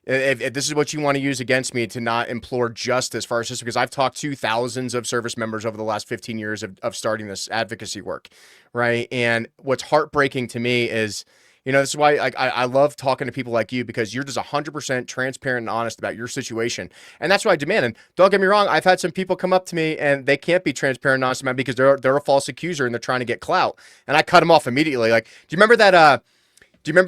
If this is what you want to use against me to not implore justice for our system, because I've talked to thousands of service members over the last 15 years of starting this advocacy work, right? And what's heartbreaking to me is, this is why I love talking to people like you, because you're just 100% transparent and honest about your situation. And that's what I demand. And don't get me wrong, I've had some people come up to me and they can't be transparent and honest about it because they're a false accuser and they're trying to get clout. And I cut them off immediately. Like, do you remember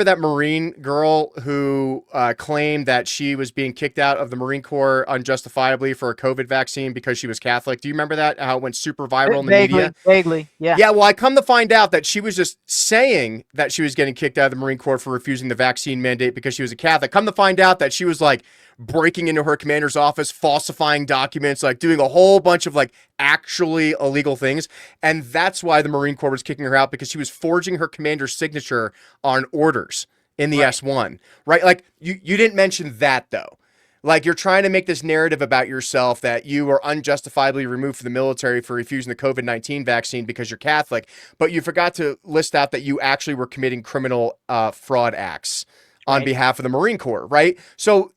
that Marine girl who claimed that she was being kicked out of the Marine Corps unjustifiably for a COVID vaccine because she was Catholic? Do you remember that? How it went super viral in the media? Vaguely, yeah. Yeah, well, I come to find out that she was just saying that she was getting kicked out of the Marine Corps for refusing the vaccine mandate because she was a Catholic. Come to find out that she was like breaking into her commander's office, falsifying documents, like doing a whole bunch of like actually illegal things. And that's why the Marine Corps was kicking her out, because she was forging her commander's signature on orders in the S1, right? Like you didn't mention that though. Like, you're trying to make this narrative about yourself that you were unjustifiably removed from the military for refusing the COVID-19 vaccine because you're Catholic, but you forgot to list out that you actually were committing criminal fraud acts on behalf of the Marine Corps, right? So,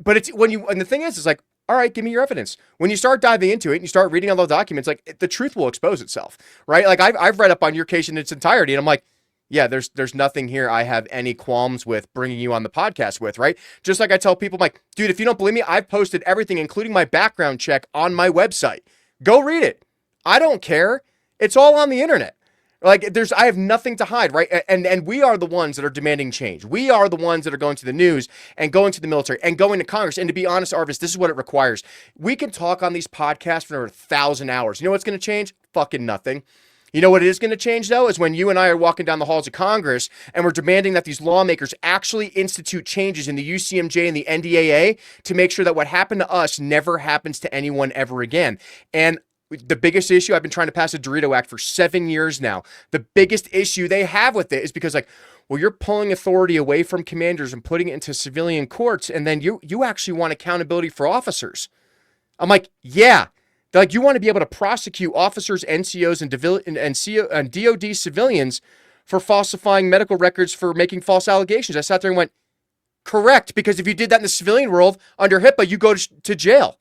but it's and the thing is like, all right, give me your evidence. When you start diving into it and you start reading all those documents, like, the truth will expose itself, right? Like, I've read up on your case in its entirety, and I'm like, yeah, there's nothing here I have any qualms with bringing you on the podcast with, right? Just like I tell people, I'm like, dude, if you don't believe me, I've posted everything, including my background check, on my website. Go read it. I don't care. It's all on the internet. Like, I have nothing to hide, right? And we are the ones that are demanding change. We are the ones that are going to the news and going to the military and going to Congress. And to be honest, Arvis, this is what it requires. We can talk on these podcasts for 1,000 hours. You know what's going to change? Fucking nothing. You know what it is going to change, though, is when you and I are walking down the halls of Congress and we're demanding that these lawmakers actually institute changes in the UCMJ and the NDAA to make sure that what happened to us never happens to anyone ever again. And the biggest issue, I've been trying to pass a Dorito Act for 7 years now. The biggest issue they have with it is because, like, well, you're pulling authority away from commanders and putting it into civilian courts, and then you actually want accountability for officers. I'm like, yeah. They're like, you want to be able to prosecute officers, NCOs, and DOD civilians for falsifying medical records, for making false allegations. I sat there and went, correct, because if you did that in the civilian world under HIPAA, you go to jail.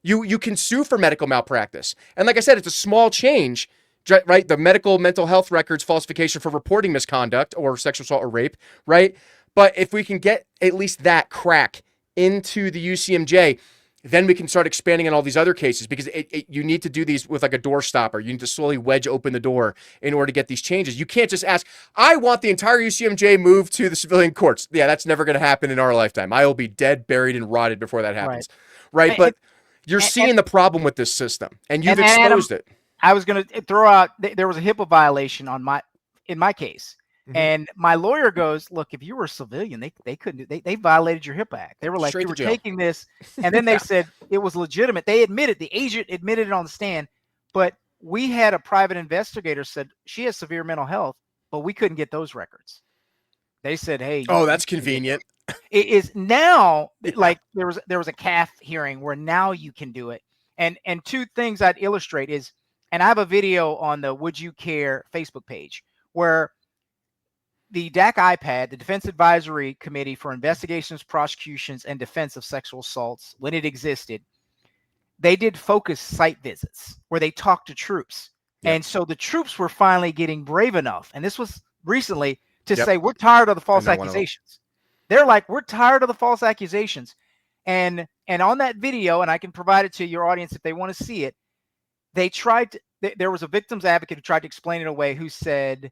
You can sue for medical malpractice. And like I said, it's a small change, right? The mental health records falsification for reporting misconduct or sexual assault or rape, right? But if we can get at least that crack into the UCMJ, then we can start expanding on all these other cases, because you need to do these with like a door stopper. You need to slowly wedge open the door in order to get these changes. You can't just ask, I want the entire UCMJ moved to the civilian courts. Yeah, that's never going to happen in our lifetime. I will be dead, buried, and rotted before that happens. Right? But you're seeing the problem with this system, and you've exposed it. I was going to throw out, there was a HIPAA violation in my case. Mm-hmm. And my lawyer goes, look, if you were a civilian, they couldn't, they violated your HIPAA Act. They were like, you were taking this. And then they said it was legitimate. They admitted, the agent admitted it on the stand, but we had a private investigator said she has severe mental health, but we couldn't get those records. They said, hey. Oh, that's convenient. It is now, like there was a CAF hearing where now you can do it. And two things I'd illustrate is, and I have a video on the Would You Care Facebook page where the DAC IPAD, the Defense Advisory Committee for Investigations, Prosecutions, and Defense of Sexual Assaults, when it existed, they did focus site visits where they talked to troops. Yep. And so the troops were finally getting brave enough, and this was recently, to say, we're tired of the false accusations. They're like, we're tired of the false accusations. And on that video, and I can provide it to your audience if they want to see it, they tried to, there was a victim's advocate who tried to explain it away, who said,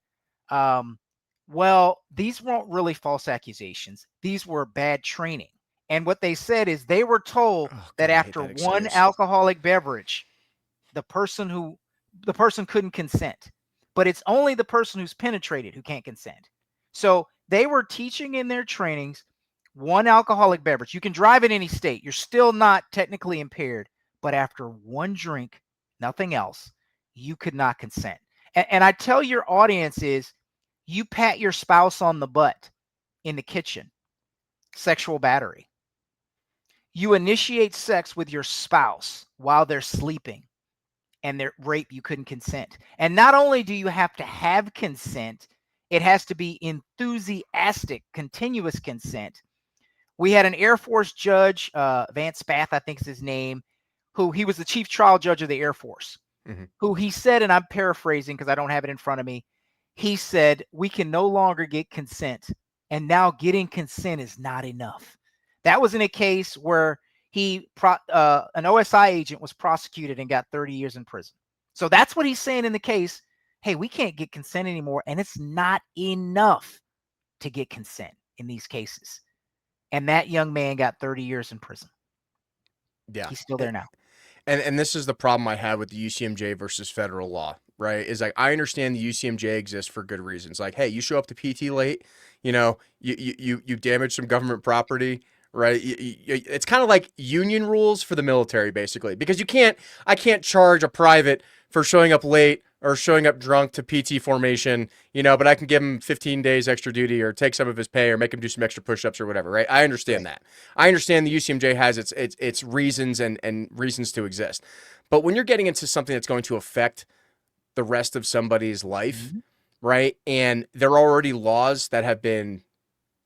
well, these weren't really false accusations. These were bad training. And what they said is they were told that after one alcoholic beverage, the person couldn't consent. But it's only the person who's penetrated who can't consent. So they were teaching in their trainings, one alcoholic beverage, you can drive in any state. You're still not technically impaired, but after one drink, nothing else, you could not consent. And I tell your audience is you pat your spouse on the butt in the kitchen, sexual battery. You initiate sex with your spouse while they're sleeping and they're rape, you couldn't consent. And not only do you have to have consent, it has to be enthusiastic, continuous consent. We had an Air Force judge, Vance Spath, I think is his name, who he was the chief trial judge of the Air Force, who he said, and I'm paraphrasing because I don't have it in front of me, he said, we can no longer get consent, and now getting consent is not enough. That was in a case where an OSI agent was prosecuted and got 30 years in prison. So that's what he's saying in the case. Hey, we can't get consent anymore, and it's not enough to get consent in these cases. And that young man got 30 years in prison. Yeah. He's still there now. And this is the problem I have with the UCMJ versus federal law, right? Is like, I understand the UCMJ exists for good reasons. Like, hey, you show up to PT late, you know, you damage some government property, right? It's kind of like union rules for the military, basically, because I can't charge a private for showing up late or showing up drunk to PT formation, you know, but I can give him 15 days extra duty or take some of his pay or make him do some extra push-ups or whatever, right? I understand that. I understand the UCMJ has its reasons and reasons to exist. But when you're getting into something that's going to affect the rest of somebody's life, right? And there are already laws that have been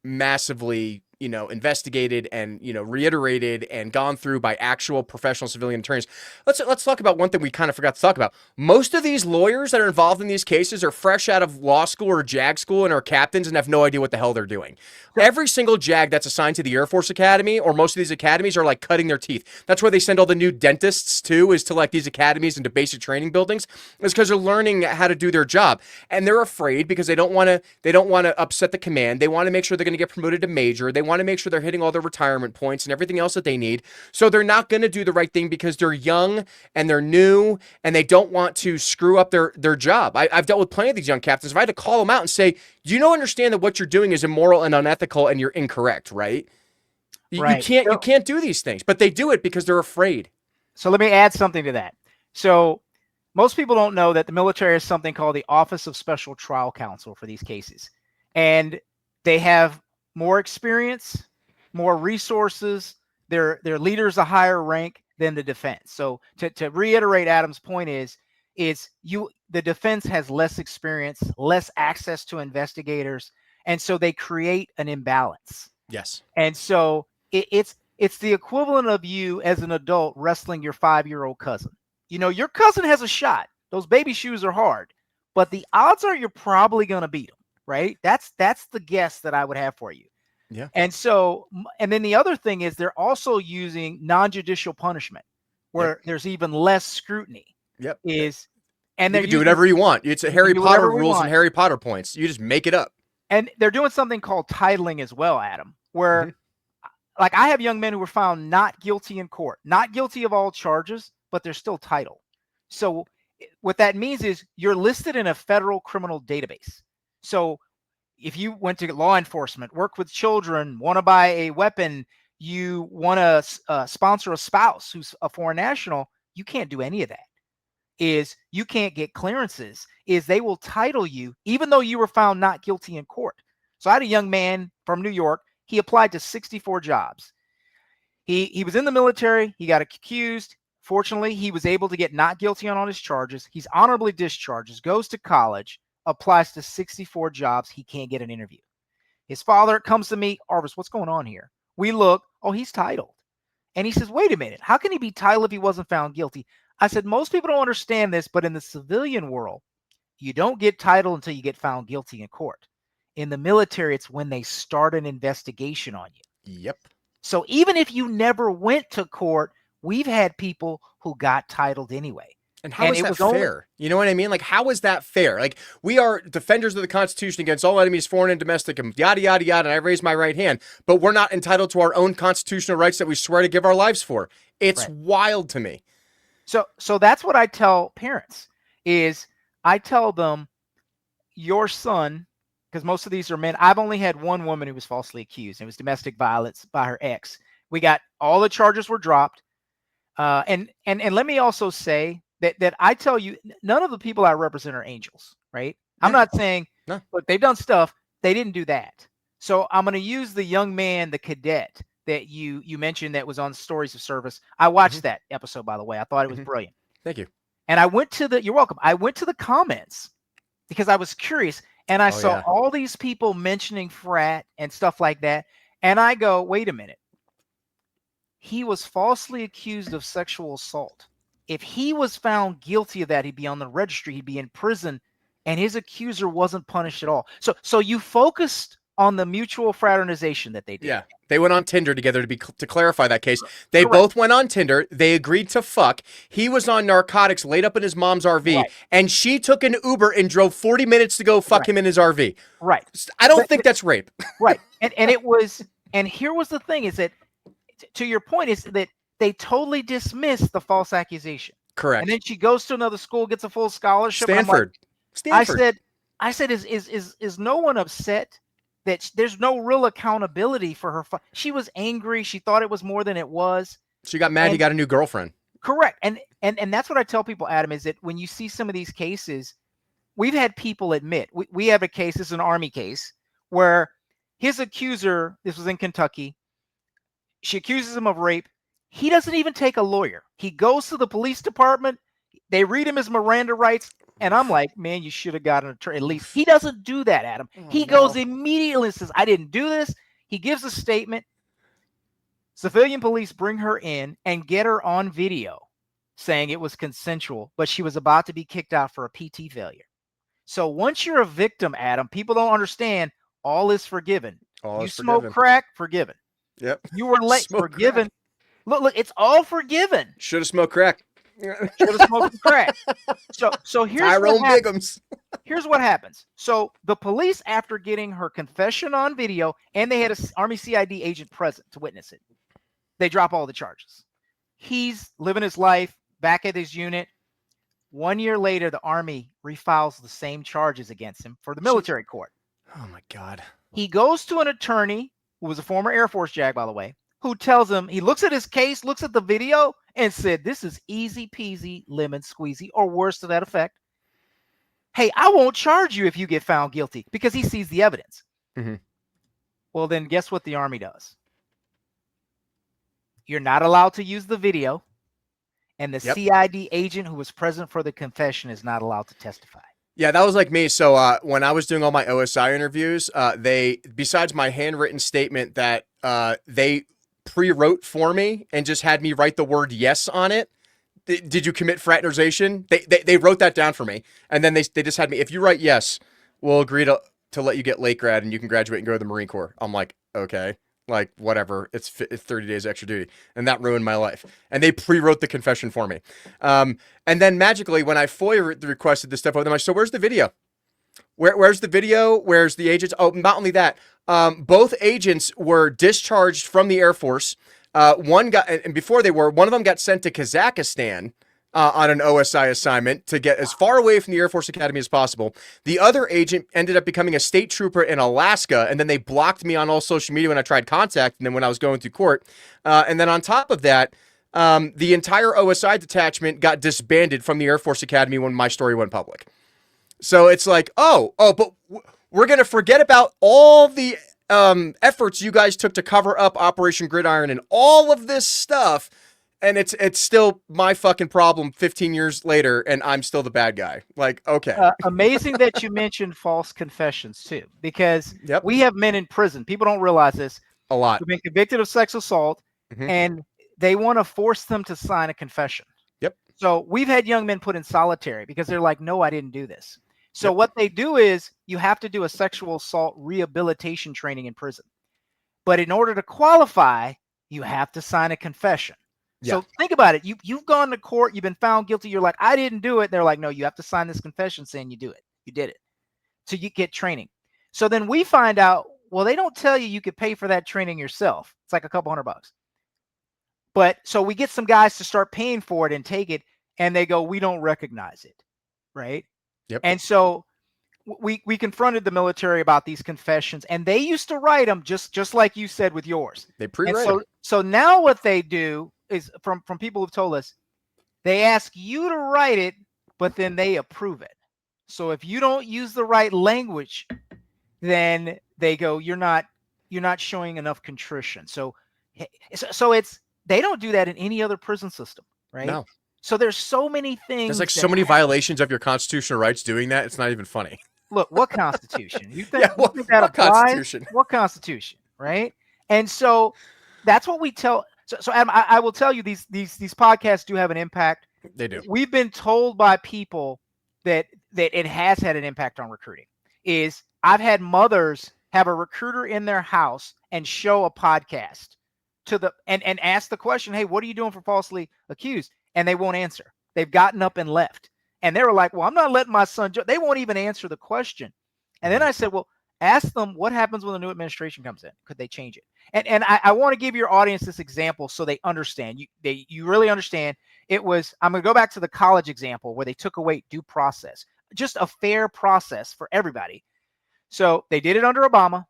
massively, you know, investigated and, you know, reiterated and gone through by actual professional civilian attorneys. Let's talk about one thing we kind of forgot to talk about. Most of these lawyers that are involved in these cases are fresh out of law school or JAG school and are captains and have no idea what the hell they're doing. Every single JAG that's assigned to the Air Force Academy, or most of these academies, are like cutting their teeth. That's where they send all the new dentists to, is to like these academies and to basic training buildings, is because they're learning how to do their job. And they're afraid because they don't want to upset the command. They want to make sure they're going to get promoted to major. They want to make sure they're hitting all their retirement points and everything else that they need. So they're not going to do the right thing because they're young and they're new and they don't want to screw up their job. I've dealt with plenty of these young captains. If I had to call them out and say, do you understand that what you're doing is immoral and unethical and you're incorrect, right? You can't do these things, but they do it because they're afraid. So let me add something to that. So most people don't know that the military has something called the Office of Special Trial Counsel for these cases. And they have more experience, more resources. Their leader's a higher rank than the defense. So to reiterate Adam's point is the defense has less experience, less access to investigators, and so they create an imbalance. Yes. And so it's the equivalent of you as an adult wrestling your 5-year-old cousin. You know, your cousin has a shot. Those baby shoes are hard, but the odds are you're probably going to beat them, right? That's the guess that I would have for you. Yeah. And so, and then the other thing is they're also using non-judicial punishment where there's even less scrutiny. Yep. And you can do whatever you want. It's a Harry Potter rules and Harry Potter points. You just make it up. And they're doing something called titling as well, Adam, where like I have young men who were found not guilty in court, not guilty of all charges, but they're still titled. So what that means is you're listed in a federal criminal database. So if you went to law enforcement, work with children, want to buy a weapon, you want to sponsor a spouse who's a foreign national, you can't do any of that. You can't get clearances. They will title you even though you were found not guilty in court. So I had a young man from New York. He applied to 64 jobs. He was in the military. He got accused. Fortunately, he was able to get not guilty on all his charges. He's honorably discharged, goes to college, applies to 64 jobs. He can't get an interview. His father comes to me, Arvis, what's going on here? We look, oh, he's titled. And he says, wait a minute, how can he be titled if he wasn't found guilty? I said, most people don't understand this, but in the civilian world, you don't get titled until you get found guilty in court. In the military, it's when they start an investigation on you. Yep. So even if you never went to court, we've had people who got titled anyway. And how is that fair? You know what I mean? Like, how is that fair? Like, we are defenders of the Constitution against all enemies, foreign and domestic, and yada, yada, yada, and I raise my right hand. But we're not entitled to our own constitutional rights that we swear to give our lives for. It's wild to me. So that's what I tell parents is I tell them your son because most of these are men. I've only had one woman who was falsely accused. It was domestic violence by her ex. We got all the charges were dropped. And let me also say that I tell you, none of the people I represent are angels, right? I'm not saying, No. look, they've done stuff. They didn't do that. So I'm going to use the young man, the cadet that you mentioned that was on Stories of Service. I watched that episode, by the way. I thought it was brilliant. Thank you. And I went to you're welcome. I went to the comments because I was curious, and I saw all these people mentioning frat and stuff like that. And I go, wait a minute. He was falsely accused of sexual assault. If he was found guilty of that, he'd be on the registry, he'd be in prison, and his accuser wasn't punished at all. So you focused on the mutual fraternization that they did. Yeah, they went on Tinder together to clarify that case. They both went on Tinder. They agreed to fuck. He was on narcotics, laid up in his mom's RV, and she took an Uber and drove 40 minutes to go fuck him in his RV. Right. I don't think that's rape. Right. And it was, and here was the thing is that, to your point, is that they totally dismissed the false accusation. Correct. And then she goes to another school, gets a full scholarship. Stanford. I said, is no one upset that there's no real accountability for her? She was angry. She thought it was more than it was. She got mad. He got a new girlfriend. Correct. And that's what I tell people, Adam, is that when you see some of these cases, we've had people admit, we have a case, this is an Army case, where his accuser, this was in Kentucky, she accuses him of rape. He doesn't even take a lawyer. He goes to the police department. They read him his Miranda rights. And I'm like, man, you should have gotten an attorney at least. He doesn't do that, Adam. He goes immediately and says, I didn't do this. He gives a statement. Civilian police bring her in and get her on video saying it was consensual, but she was about to be kicked out for a PT failure. So once you're a victim, Adam, people don't understand all is forgiven. You smoke crack, forgiven. Yep. You were late, forgiven. Look, it's all forgiven. Should have smoked crack. Should have smoked crack. So here's what happens. Here's what happens. So the police, after getting her confession on video, and they had an Army CID agent present to witness it, they drop all the charges. He's living his life back at his unit. 1 year later, the Army refiles the same charges against him for the military court. Oh my God. He goes to an attorney who was a former Air Force JAG, by the way, who tells him, he looks at his case, looks at the video, and said, this is easy peasy lemon squeezy, or worse to that effect. Hey, I won't charge you if you get found guilty, because he sees the evidence. Well, then guess what the Army does? You're not allowed to use the video, and the CID agent who was present for the confession is not allowed to testify. Yeah, that was like me. So when I was doing all my OSI interviews, they, besides my handwritten statement that they pre-wrote for me and just had me write the word yes on it. Did you commit fraternization? They wrote that down for me. And then they just had me, if you write yes, we'll agree to let you get late grad and you can graduate and go to the Marine Corps. I'm like, okay. Like, whatever, it's 30 days extra duty. And that ruined my life. And they pre-wrote the confession for me. And then magically, when I FOIA requested this stuff of them, I said, so where's the video? Where's the video? Where's the agents? Oh, not only that, both agents were discharged from the Air Force. One got, and before they were, one of them got sent to Kazakhstan on an OSI assignment to get as far away from the Air Force Academy as possible. The other agent ended up becoming a state trooper in Alaska, and then they blocked me on all social media when I tried contacting them when I was going through court. And then on top of that, the entire OSI detachment got disbanded from the Air Force Academy when my story went public. So it's like, but we're going to forget about all the efforts you guys took to cover up Operation Gridiron and all of this stuff. And it's still my fucking problem 15 years later, and I'm still the bad guy. Like, okay. Amazing that you mentioned false confessions, too, because we have men in prison. People don't realize this. A lot. Who've been convicted of sex assault, and they want to force them to sign a confession. Yep. So we've had young men put in solitary because they're like, no, I didn't do this. So what they do is you have to do a sexual assault rehabilitation training in prison. But in order to qualify, you have to sign a confession. So think about it. You've gone to court. You've been found guilty. You're like, I didn't do it. They're like, no, you have to sign this confession saying you do it. You did it. So you get training. So then we find out, well, they don't tell you you could pay for that training yourself. It's like a couple $100. But so we get some guys to start paying for it and take it. And they go, we don't recognize it. Right. Yep. And so we confronted the military about these confessions, and they used to write them just like you said with yours. They And pre-write them. so now what they do is from people who've told us, they ask you to write it, but then they approve it. So if you don't use the right language, then they go, you're not showing enough contrition. So it's, they don't do that in any other prison system, right? No. So there's so many things. There's like so many violations of your constitutional rights doing that. It's not even funny. Look, what Constitution? You think, Yeah, you think that what applies? Constitution? What Constitution, right? And so that's what we tell. So Adam, I will tell you, these podcasts do have an impact. They do. We've been told by people that it has had an impact on recruiting. I've had mothers have a recruiter in their house and show a podcast to the and ask the question, hey, what are you doing for falsely accused? And they won't answer. They've gotten up and left. And they were like, well, I'm not letting my son. They won't even answer the question. And then I said, well, ask them what happens when the new administration comes in. Could they change it? And I want to give your audience this example so they understand. You really understand. I'm going to go back to the college example where they took away due process, just a fair process for everybody. So they did it under Obama.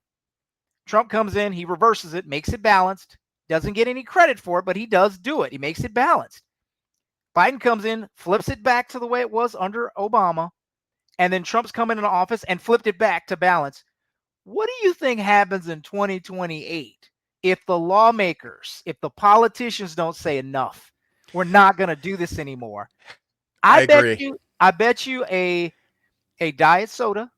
Trump comes in, he reverses it, makes it balanced, doesn't get any credit for it, but he does do it. He makes it balanced. Biden comes in, flips it back to the way it was under Obama, and then Trump's come into office and flipped it back to balance. What do you think happens in 2028 if the lawmakers, if the politicians don't say enough? We're not going to do this anymore. I bet you a diet soda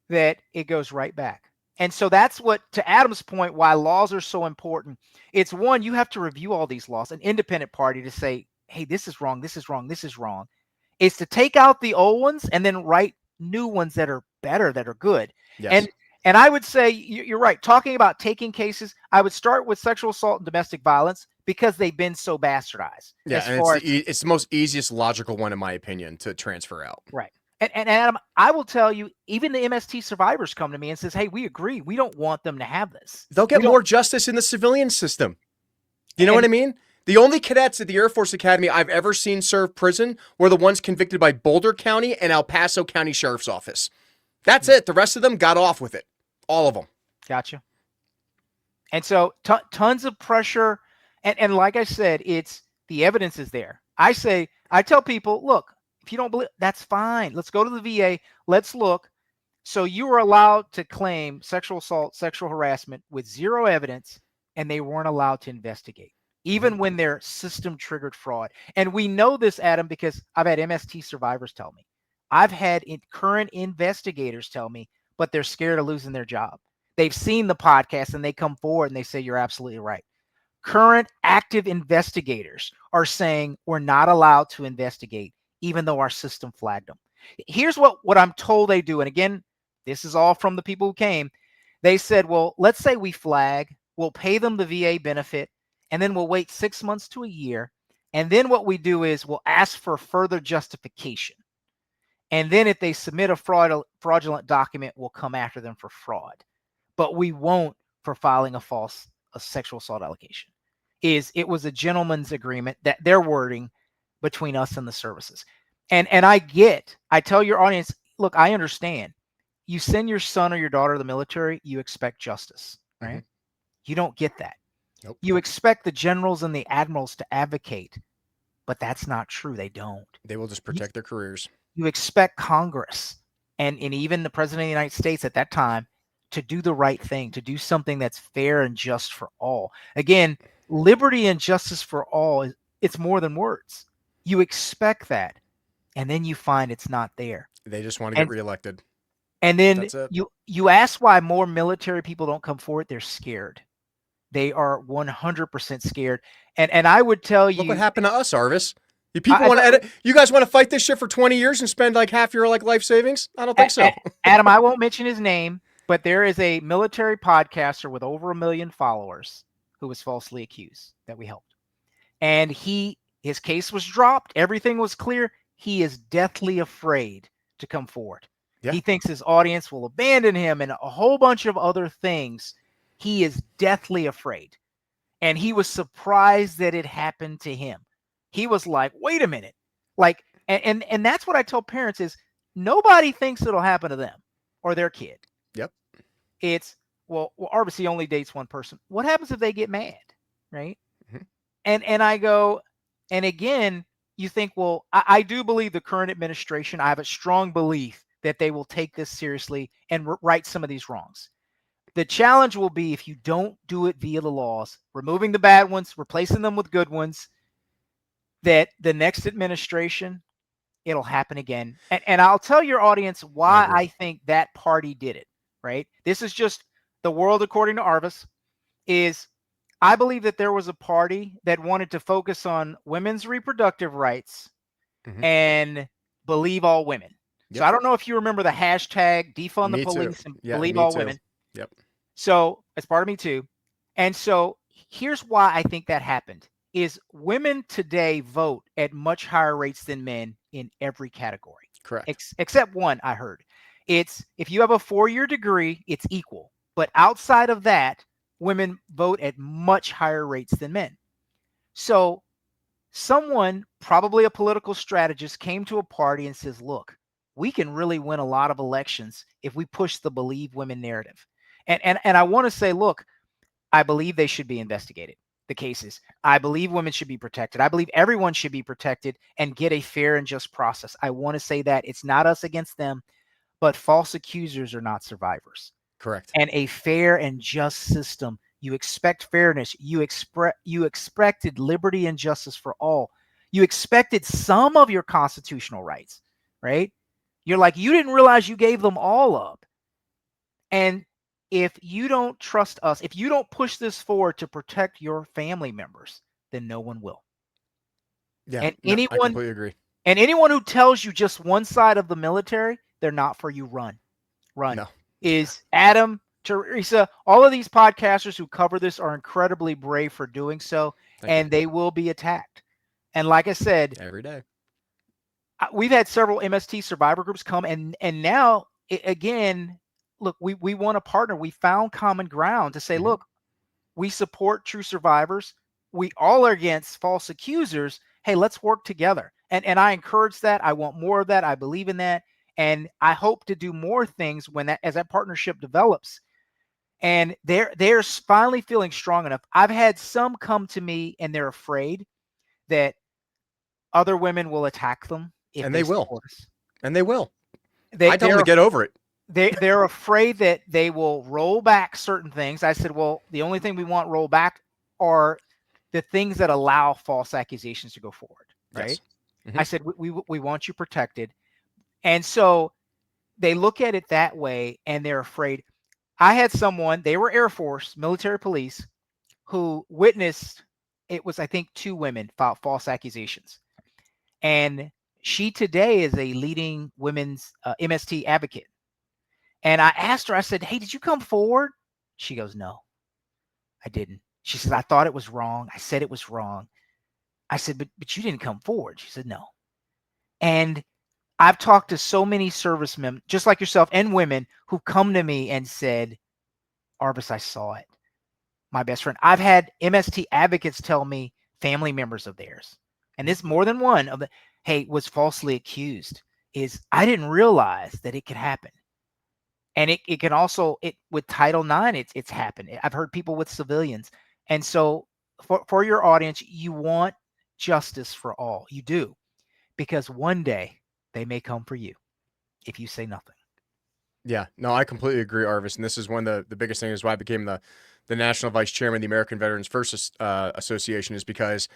that it goes right back. And so that's what, to Adam's point, why laws are so important. It's one, you have to review all these laws, an independent party to say, hey, this is wrong, this is wrong, this is wrong. It's to take out the old ones and then write new ones that are better, that are good. Yes. And I would say, you're right, talking about taking cases, I would start with sexual assault and domestic violence because they've been so bastardized. Yeah, and it's the most easiest logical one, in my opinion, to transfer out. Right. And Adam, I will tell you, even the MST survivors come to me and says, hey, we agree. We don't want them to have this. They'll get more justice in the civilian system. You know what I mean? The only cadets at the Air Force Academy I've ever seen serve prison were the ones convicted by Boulder County and El Paso County Sheriff's Office. That's it. The rest of them got off with it. All of them. Gotcha. And so tons of pressure. And like I said, the evidence is there. I tell people, look, if you don't believe, that's fine. Let's go to the VA. Let's look. So you were allowed to claim sexual assault, sexual harassment with zero evidence, and they weren't allowed to investigate, even when their system triggered fraud. And we know this, Adam, because I've had MST survivors tell me. I've had current investigators tell me, but they're scared of losing their job. They've seen the podcast and they come forward and they say, you're absolutely right. Current active investigators are saying we're not allowed to investigate, even though our system flagged them. Here's what I'm told they do. And again, this is all from the people who came. They said, well, let's say we flag, we'll pay them the VA benefit, and then we'll wait 6 months to a year. And then what we do is we'll ask for further justification. And then if they submit a fraudulent document, we'll come after them for fraud. But we won't for filing a sexual assault allegation. It was a gentleman's agreement, that their wording, between us and the services. And I tell your audience, look, I understand. You send your son or your daughter to the military, you expect justice, right? Mm-hmm. You don't get that. Nope. You expect the generals and the admirals to advocate, but that's not true. They don't. They will just protect their careers. You expect Congress and even the President of the United States at that time to do the right thing, to do something that's fair and just for all. Again, liberty and justice for all, it's more than words. You expect that, and then you find it's not there. They just want to get reelected. And then you ask why more military people don't come forward. They're scared. They are 100% scared. And I would tell you, look what happened to us, Arvis. You people want to edit? You guys want to fight this shit for 20 years and spend like half your life savings? I don't think so. Adam, I won't mention his name, but there is a military podcaster with over 1 million followers who was falsely accused that we helped. And his case was dropped. Everything was clear. He is deathly afraid to come forward. Yeah. He thinks his audience will abandon him and a whole bunch of other things. He is deathly afraid. And he was surprised that it happened to him. He was like, wait a minute. Like, and that's what I tell parents is, nobody thinks it'll happen to them or their kid. Yep. It's, well, RBC only dates one person. What happens if they get mad, right? Mhm. And I go, and again, you think, well, I do believe the current administration, I have a strong belief that they will take this seriously and right some of these wrongs. The challenge will be if you don't do it via the laws, removing the bad ones, replacing them with good ones, that the next administration, it'll happen again. And I'll tell your audience I why agree. I think that party did it, right? This is just the world according to Arvis, is I believe that there was a party that wanted to focus on women's reproductive rights Mhm. and believe all women. So Yep. I don't know if you remember the hashtag defund the Me too. police and Yeah, believe me all too. women. Yep. So it's part of me too. And so here's why I think that happened is women today vote at much higher rates than men in every category. Correct. Except one I heard. It's if you have a 4-year degree, it's equal. But outside of that, women vote at much higher rates than men. So someone, probably a political strategist, came to a party and says, look, we can really win a lot of elections if we push the believe women narrative. And I want to say, look, I believe they should be investigated, the cases. I believe women should be protected. I believe everyone should be protected and get a fair and just process. I want to say that it's not us against them, but false accusers are not survivors. Correct. And a fair and just system, you expect fairness. You expected liberty and justice for all. You expected some of your constitutional rights, right? You're like, you didn't realize you gave them all up. And if you don't trust us, if you don't push this forward to protect your family members, then no one will. Yeah. And No, I completely agree. anyone who tells you just one side of the military, they're not for you. Run. No. Is Adam, Teresa, all of these podcasters who cover this are incredibly brave for doing so, Thank you. and they will be attacked. And like I said, Every day. we've had several MST survivor groups come, and now again, look, we want to partner. We found common ground to say, Mhm. look, we support true survivors. We all are against false accusers. Hey, let's work together. And I encourage that. I want more of that. I believe in that. And I hope to do more things when that as that partnership develops. And they're finally feeling strong enough. I've had some come to me and they're afraid that other women will attack them if And they they will. support us. And they will. They I tell them to they're get over it. they're afraid that they will roll back certain things. I said, well, the only thing we want roll back are the things that allow false accusations to go forward, right? Yes. Mhm. I said, we want you protected. And so they look at it that way and they're afraid. I had someone, they were Air Force, military police, who witnessed, it was, I think, 2 women filed false accusations. And she today is a leading women's MST advocate. And I asked her, I said, hey, did you come forward? She goes, no, I didn't. She says, I thought it was wrong. I said it was wrong. I said, but you didn't come forward. She said, no. And I've talked to so many servicemen, just like yourself, and women who come to me and said, Arvis, I saw it. My best friend. I've had MST advocates tell me family members of theirs, and this more than one of the, hey, was falsely accused. Is I didn't realize that it could happen. And it can also it with Title IX, it's happened. I've heard people with civilians. And so for your audience, you want justice for all. You do. Because one day they may come for you if you say nothing. Yeah, no, I completely agree, Arvis. And this is one of the biggest things why I became the national vice chairman of the American Veterans First Association is because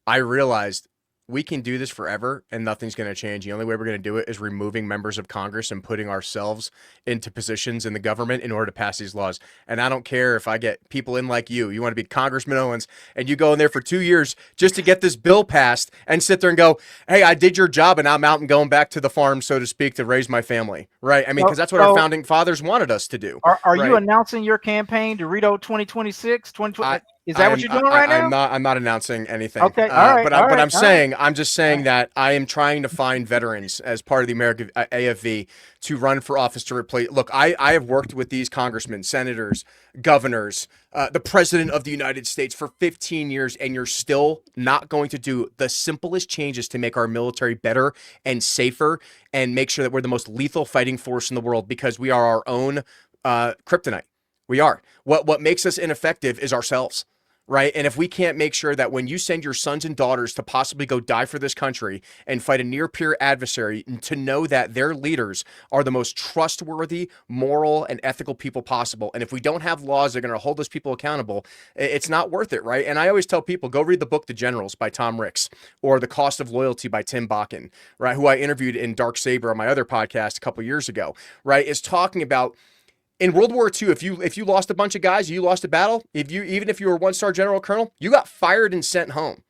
I realized we can do this forever and nothing's going to change. The only way we're going to do it is removing members of Congress and putting ourselves into positions in the government in order to pass these laws. And I don't care if I get people in like you want to be Congressman Owens, and you go in there for 2 years just to get this bill passed and sit there and go, hey, I did your job and I'm out and going back to the farm, so to speak, to raise my family. Right. I mean, because that's what our founding fathers wanted us to do. Are you Right. announcing your campaign to Rito 2026? I, Is that what you're doing right now? I'm not announcing anything. Okay. All right. All But right. I'm All right. saying, I'm just saying that I am trying to find veterans as part of the American AFV to run for office to replace. Look, I have worked with these congressmen, senators, governors, the president of the United States for 15 years, and you're still not going to do the simplest changes to make our military better and safer and make sure that we're the most lethal fighting force in the world, because we are our own kryptonite. We are. What makes us ineffective is ourselves, right? And if we can't make sure that when you send your sons and daughters to possibly go die for this country and fight a near peer adversary, to know that their leaders are the most trustworthy, moral, and ethical people possible. And if we don't have laws that are going to hold those people accountable, it's not worth it, right? And I always tell people, go read the book The Generals by Tom Ricks, or The Cost of Loyalty by Tim Bakken, right? Who I interviewed in Dark Saber on my other podcast a couple years ago, right? Is talking about in World War II, if you lost a bunch of guys, you lost a battle, even if you were a 1-star general or colonel, you got fired and sent home.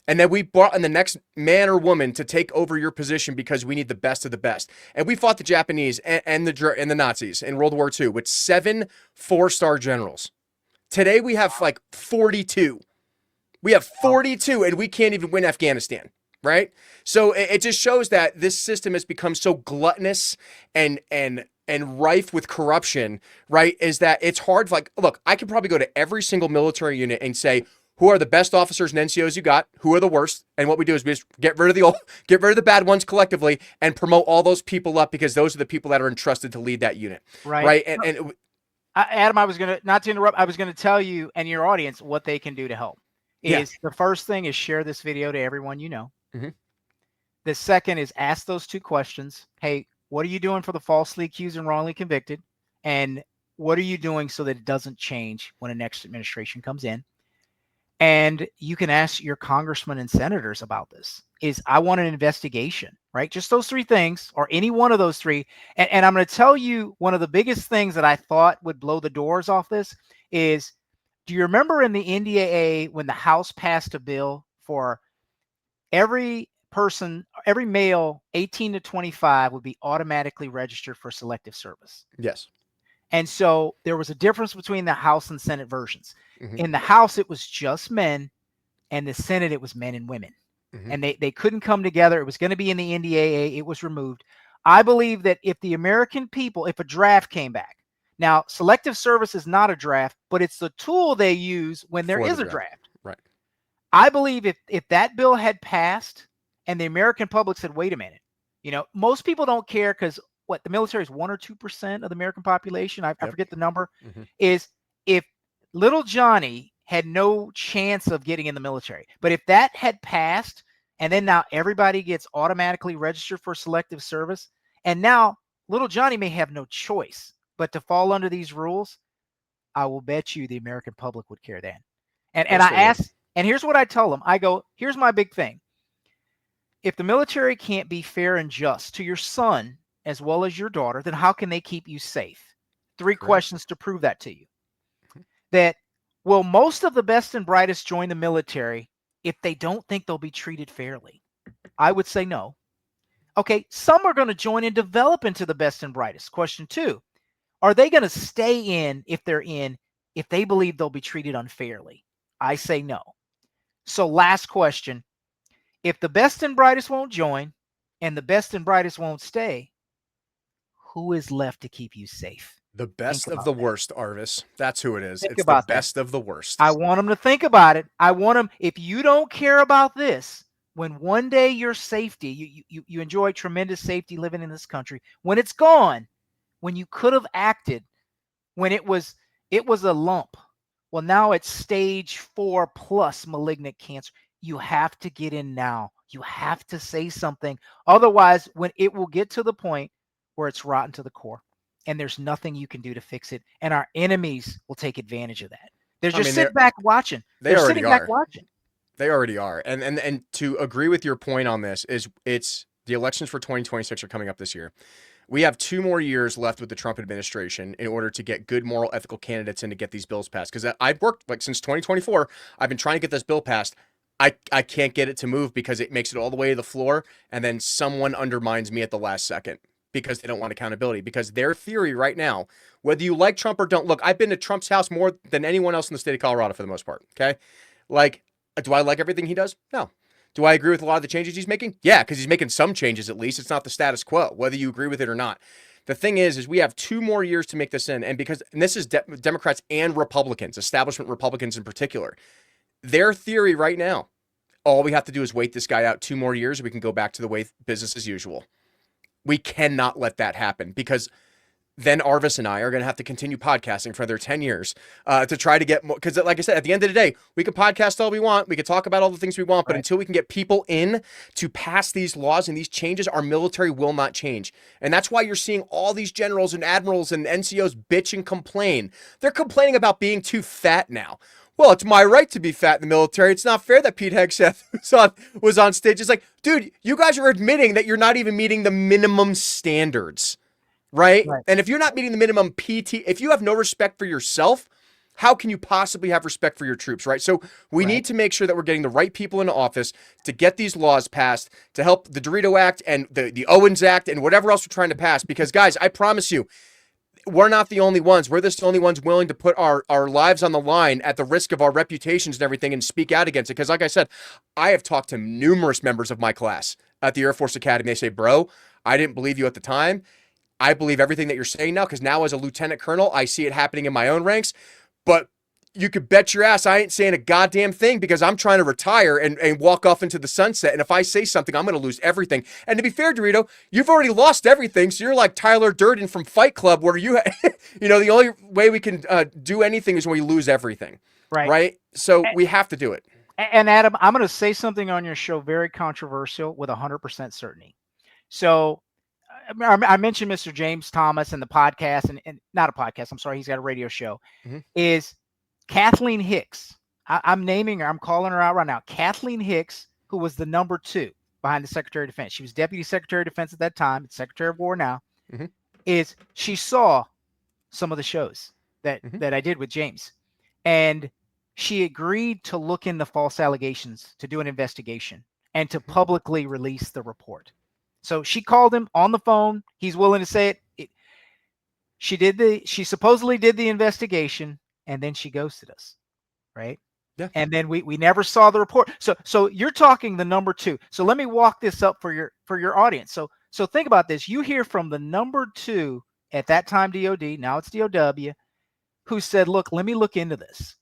And then we brought in the next man or woman to take over your position because we need the best of the best. And we fought the Japanese and the Nazis in World War II with 7 4-star generals. Today we have like 42. We have 42, and we can't even win Afghanistan, right? So it just shows that this system has become so gluttonous and rife with corruption, right? Is that it's hard. Like, look, I could probably go to every single military unit and say, who are the best officers and NCOs you got? Who are the worst? And what we do is we just get rid of the bad ones collectively and promote all those people up, because those are the people that are entrusted to lead that unit, right? And Adam, I was gonna, not to interrupt, I was gonna tell you and your audience what they can do to help. The first thing is share this video to everyone you know. Mm-hmm. The second is ask those 2 questions. Hey, what are you doing for the falsely accused and wrongly convicted? And what are you doing so that it doesn't change when the next administration comes in? And you can ask your congressmen and senators about this. I want an investigation, right? Just those 3 things, or any one of those 3. And I'm going to tell you, one of the biggest things that I thought would blow the doors off this is, do you remember in the NDAA when the House passed a bill for every male 18 to 25 would be automatically registered for selective service? yes. And so there was a difference between the House and Senate versions. Mm-hmm. In the House, it was just men, and the Senate, it was men and women. Mm-hmm. And they couldn't come together. It was going to be in the NDAA. It was removed. I believe that if the American people, if a draft came back, now selective service is not a draft, but it's the tool they use when there is a draft. Right. I believe if that bill had passed and the American public said, wait a minute, most people don't care, because what, the military is 1 or 2% of the American population. I forget the number. Mm-hmm. Is if little Johnny had no chance of getting in the military, but if that had passed, and then now everybody gets automatically registered for selective service, and now little Johnny may have no choice but to fall under these rules, I will bet you the American public would care then. And I asked, and here's what I tell them. I go, here's my big thing. If the military can't be fair and just to your son as well as your daughter, then how can they keep you safe? 3 questions to prove that to you. That, will most of the best and brightest join the military if they don't think they'll be treated fairly? I would say no. Okay, some are going to join and develop into the best and brightest. Question 2, are they going to stay in if they believe they'll be treated unfairly? I say no. So last question, if the best and brightest won't join and the best and brightest won't stay, who is left to keep you safe? The best of the worst, Arvis. That's who it is. It's the best of the worst. I want them to think about it. I want them, if you don't care about this, when one day your safety, you enjoy tremendous safety living in this country, when it's gone, when you could have acted, when it was a lump, well, now it's stage 4+ malignant cancer. You have to get in now. You have to say something. Otherwise, when it will get to the point where it's rotten to the core, and there's nothing you can do to fix it, and our enemies will take advantage of that. They're just sitting back watching. They already are. And to agree with your point on this is, it's the elections for 2026 are coming up this year. We have 2 more years left with the Trump administration in order to get good, moral, ethical candidates in to get these bills passed. Because I've worked since 2024. I've been trying to get this bill passed. I can't get it to move because it makes it all the way to the floor, and then someone undermines me at the last second. because they don't want accountability. Because their theory right now, whether you like Trump or don't, look, I've been to Trump's house more than anyone else in the state of Colorado for the most part. Okay. Like, do I like everything he does? No. Do I agree with a lot of the changes he's making? Yeah, because he's making some changes at least. It's not the status quo, whether you agree with it or not. The thing is we have 2 more years to make this in. And this is Democrats and Republicans, establishment Republicans in particular. Their theory right now, all we have to do is wait this guy out 2 more years and we can go back to the way business as usual. We cannot let that happen because then Arvis and I are going to have to continue podcasting for another 10 years to try to get more. Because like I said, at the end of the day, we can podcast all we want. We can talk about all the things we want. But until we can get people in to pass these laws and these changes, our military will not change. And that's why you're seeing all these generals and admirals and NCOs bitch and complain. They're complaining about being too fat now. Well, it's my right to be fat in the military. It's not fair that Pete Hegseth was on stage. It's like, dude, you guys are admitting that you're not even meeting the minimum standards, right? And if you're not meeting the minimum PT, if you have no respect for yourself, how can you possibly have respect for your troops, right? So we need to make sure that we're getting the right people into office to get these laws passed, to help the Dorito Act and the Owens Act and whatever else we're trying to pass. Because, guys, I promise you, we're not the only ones. We're the only ones willing to put our lives on the line at the risk of our reputations and everything and speak out against it. Because like I said, I have talked to numerous members of my class at the Air Force Academy. They say, bro, I didn't believe you at the time. I believe everything that you're saying now because now as a lieutenant colonel, I see it happening in my own ranks. But you could bet your ass I ain't saying a goddamn thing because I'm trying to retire and walk off into the sunset. And if I say something, I'm going to lose everything. And to be fair, Dorito, you've already lost everything. So you're like Tyler Durden from Fight Club where the only way we can do anything is when we lose everything. Right? So we have to do it. And Adam, I'm going to say something on your show very controversial with 100% certainty. So I mentioned Mr. James Thomas and the podcast and not a podcast. I'm sorry. He's got a radio show. Is Kathleen Hicks. I'm naming her. I'm calling her out right now. Kathleen Hicks, who was the number 2 behind the Secretary of Defense. She was Deputy Secretary of Defense at that time. It's Secretary of War now. Is she saw some of the shows that I did with James. And she agreed to look into false allegations, to do an investigation, and to publicly release the report. So she called him on the phone. He's willing to say it. She supposedly did the investigation. And then she ghosted us, right? Yeah. And then we never saw the report. So you're talking the number 2. So let me walk this up for your audience. So think about this. You hear from the number 2 at that time, DOD, now it's DOW, who said, look, let me look into this.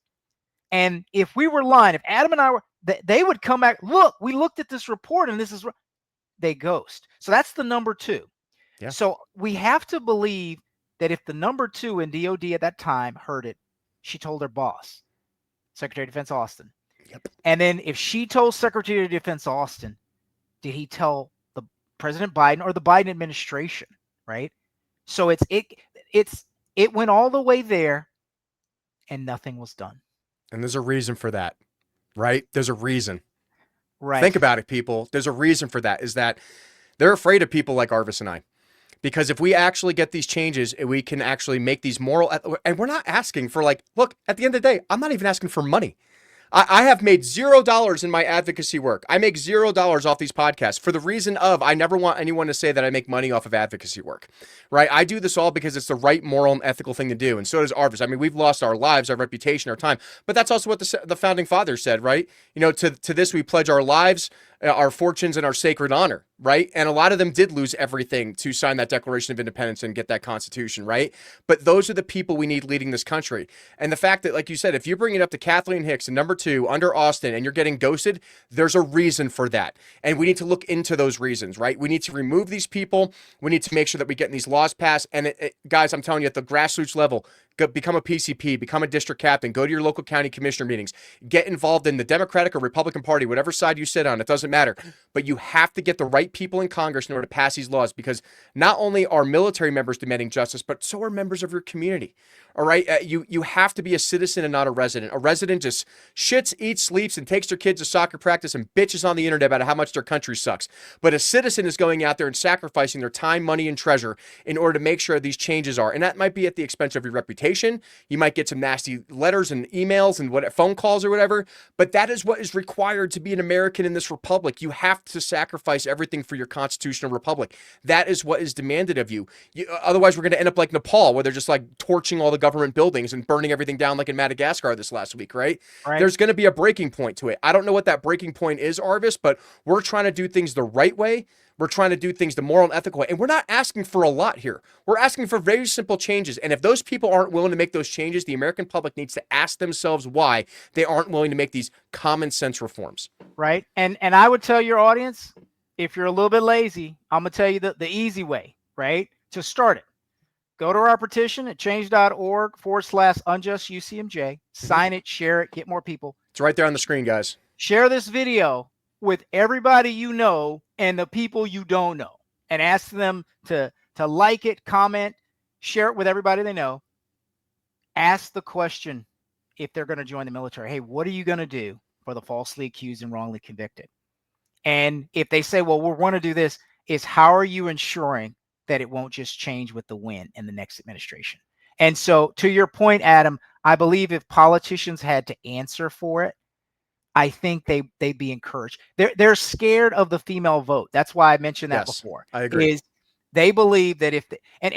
And if we were lying, if Adam and I were, they would come back, look, we looked at this report and this is, they ghost. So that's the number 2. Yeah. So we have to believe that if the number 2 in DOD at that time heard it, she told her boss, Secretary of Defense Austin. Yep. And then if she told Secretary of Defense Austin, did he tell the President Biden or the Biden administration, right? So it went all the way there and nothing was done. And there's a reason for that, right? There's a reason. Right. Think about it, people. There's a reason for that, is that they're afraid of people like Arvis and I. Because if we actually get these changes, we can actually make these moral, and we're not asking for look, at the end of the day, I'm not even asking for money. I have made $0 in my advocacy work. I make $0 off these podcasts for the reason of I never want anyone to say that I make money off of advocacy work, right? I do this all because it's the right moral and ethical thing to do. And so does Arvis. I mean, we've lost our lives, our reputation, our time, but that's also what the founding fathers said, right? To this, we pledge our lives, our fortunes, and our sacred honor, right? And a lot of them did lose everything to sign that Declaration of Independence and get that Constitution, right? But those are the people we need leading this country. And the fact that, like you said, if you bring it up to Kathleen Hicks and number 2 under Austin and you're getting ghosted, there's a reason for that. And we need to look into those reasons, right? We need to remove these people. We need to make sure that we get these laws passed. And guys, I'm telling you, at the grassroots level, become a PCP, become a district captain, go to your local county commissioner meetings, get involved in the Democratic or Republican Party, whatever side you sit on, it doesn't matter. But you have to get the right people in Congress in order to pass these laws, because not only are military members demanding justice, but so are members of your community. All right. You have to be a citizen and not a resident. A resident just shits, eats, sleeps, and takes their kids to soccer practice and bitches on the internet about how much their country sucks. But a citizen is going out there and sacrificing their time, money, and treasure in order to make sure these changes are. And that might be at the expense of your reputation. You might get some nasty letters and emails and phone calls or whatever. But that is what is required to be an American in this republic. You have to sacrifice everything for your constitutional republic. That is what is demanded of you. Otherwise, we're going to end up like Nepal, where they're just like torching all the government buildings and burning everything down like in Madagascar this last week, right? There's going to be a breaking point to it. I don't know what that breaking point is, Arvis, but we're trying to do things the right way. We're trying to do things the moral and ethical way. And we're not asking for a lot here. We're asking for very simple changes. And if those people aren't willing to make those changes, the American public needs to ask themselves why they aren't willing to make these common sense reforms. Right. And I would tell your audience, if you're a little bit lazy, I'm going to tell you the easy way, right, to start it. Go to our petition at change.org/unjust-UCMJ. Sign it, share it, get more people. It's right there on the screen, guys. Share this video with everybody you know and the people you don't know, and ask them to like it, comment, share it with everybody they know. Ask the question if they're going to join the military. Hey, what are you going to do for the falsely accused and wrongly convicted? And if they say, well, we want to do this, is how are you ensuring that it won't just change with the wind in the next administration? And so to your point, Adam, I believe if politicians had to answer for it, I think they'd be encouraged. They're scared of the female vote. That's why I mentioned that before. I agree. Is they believe that if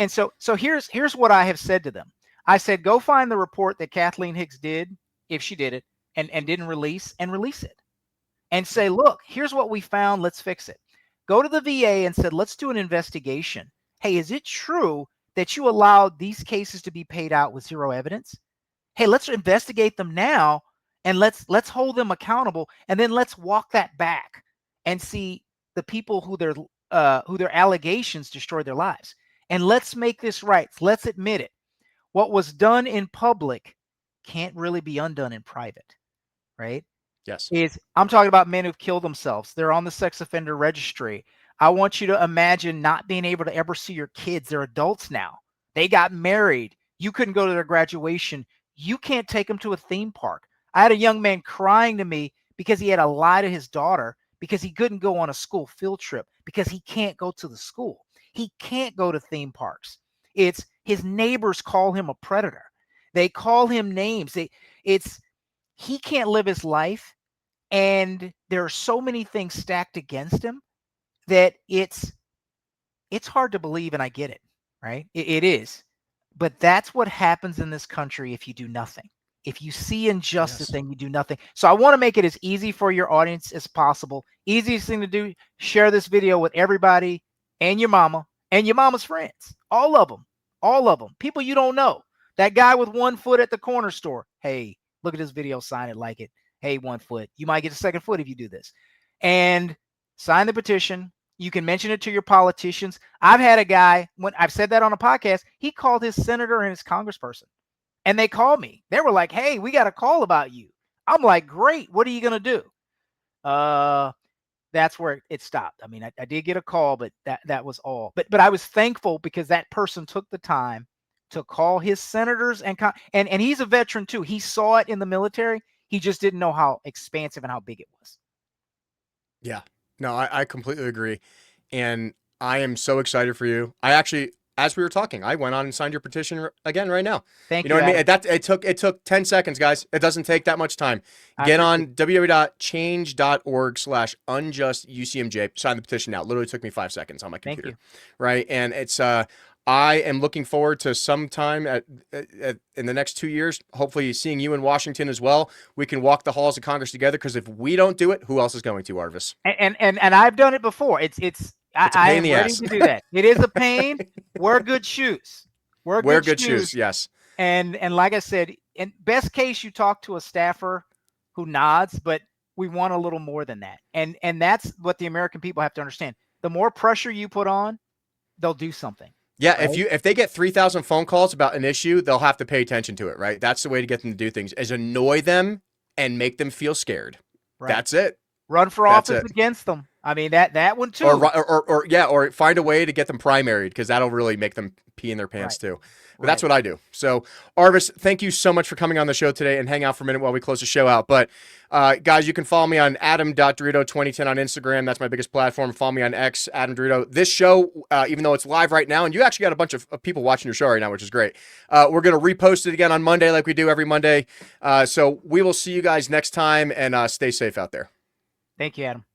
so here's what I have said to them. I said, go find the report that Kathleen Hicks did, if she did it, and didn't release it. And say, look, here's what we found. Let's fix it. Go to the VA and said, let's do an investigation. Hey, is it true that you allowed these cases to be paid out with zero evidence? Hey, let's investigate them now, and let's hold them accountable, and then let's walk that back and see the people who their allegations destroyed their lives. And let's make this right. Let's admit it. What was done in public can't really be undone in private, right? Yes. I'm talking about men who've killed themselves. They're on the sex offender registry. I want you to imagine not being able to ever see your kids. They're adults now. They got married. You couldn't go to their graduation. You can't take them to a theme park. I had a young man crying to me because he had to lie to his daughter because he couldn't go on a school field trip because he can't go to the school. He can't go to theme parks. It's his neighbors call him a predator. They call him names. He can't live his life, and there are so many things stacked against him that it's hard to believe, and I get it, right? It is. But that's what happens in this country if you do nothing. If you see injustice, then you do nothing. So I want to make it as easy for your audience as possible. Easiest thing to do, share this video with everybody and your mama and your mama's friends. All of them. People you don't know. That guy with 1 foot at the corner store. Hey, look at this video, sign it, like it. Hey, 1 foot. You might get a second foot if you do this. And sign the petition. You can mention it to your politicians. I've had a guy, when I've said that on a podcast, he called his senator and his congressperson. And they called me. They were like, hey, we got a call about you. I'm like, great. What are you going to do? That's where it stopped. I mean, I did get a call, but that was all. But I was thankful because that person took the time to call his senators and he's a veteran too. He saw it in the military. He just didn't know how expansive and how big it was. Yeah, no, I completely agree. And I am so excited for you. I actually, as we were talking, I went on and signed your petition again right now. Thank you. You know what I mean? It took 10 seconds, guys. It doesn't take that much time. Get on www.change.org/unjust-UCMJ. Sign the petition now. Literally took me 5 seconds on my computer. Thank you. Right. And it's I am looking forward to sometime in the next 2 years, hopefully seeing you in Washington as well. We can walk the halls of Congress together, because if we don't do it, who else is going to, Arvis? And I've done it before. It's a pain in the ass to do that. It is a pain. Wear good shoes. Wear good shoes. Yes. And like I said, in best case, you talk to a staffer who nods, but we want a little more than that. And that's what the American people have to understand. The more pressure you put on, they'll do something. Yeah, right? If they get 3,000 phone calls about an issue, they'll have to pay attention to it, right? That's the way to get them to do things, is annoy them and make them feel scared. Right. That's it. Run for office against them. I mean that one too. Or find a way to get them primaried, because that'll really make them pee in their pants too. But that's what I do. So, Arvis, thank you so much for coming on the show today, and hang out for a minute while we close the show out. But guys, you can follow me on adam.dorito2010 on Instagram. That's my biggest platform. Follow me on X, Adam Dorito. This show, even though it's live right now, and you actually got a bunch of people watching your show right now, which is great. We're going to repost it again on Monday like we do every Monday. So we will see you guys next time, and stay safe out there. Thank you, Adam.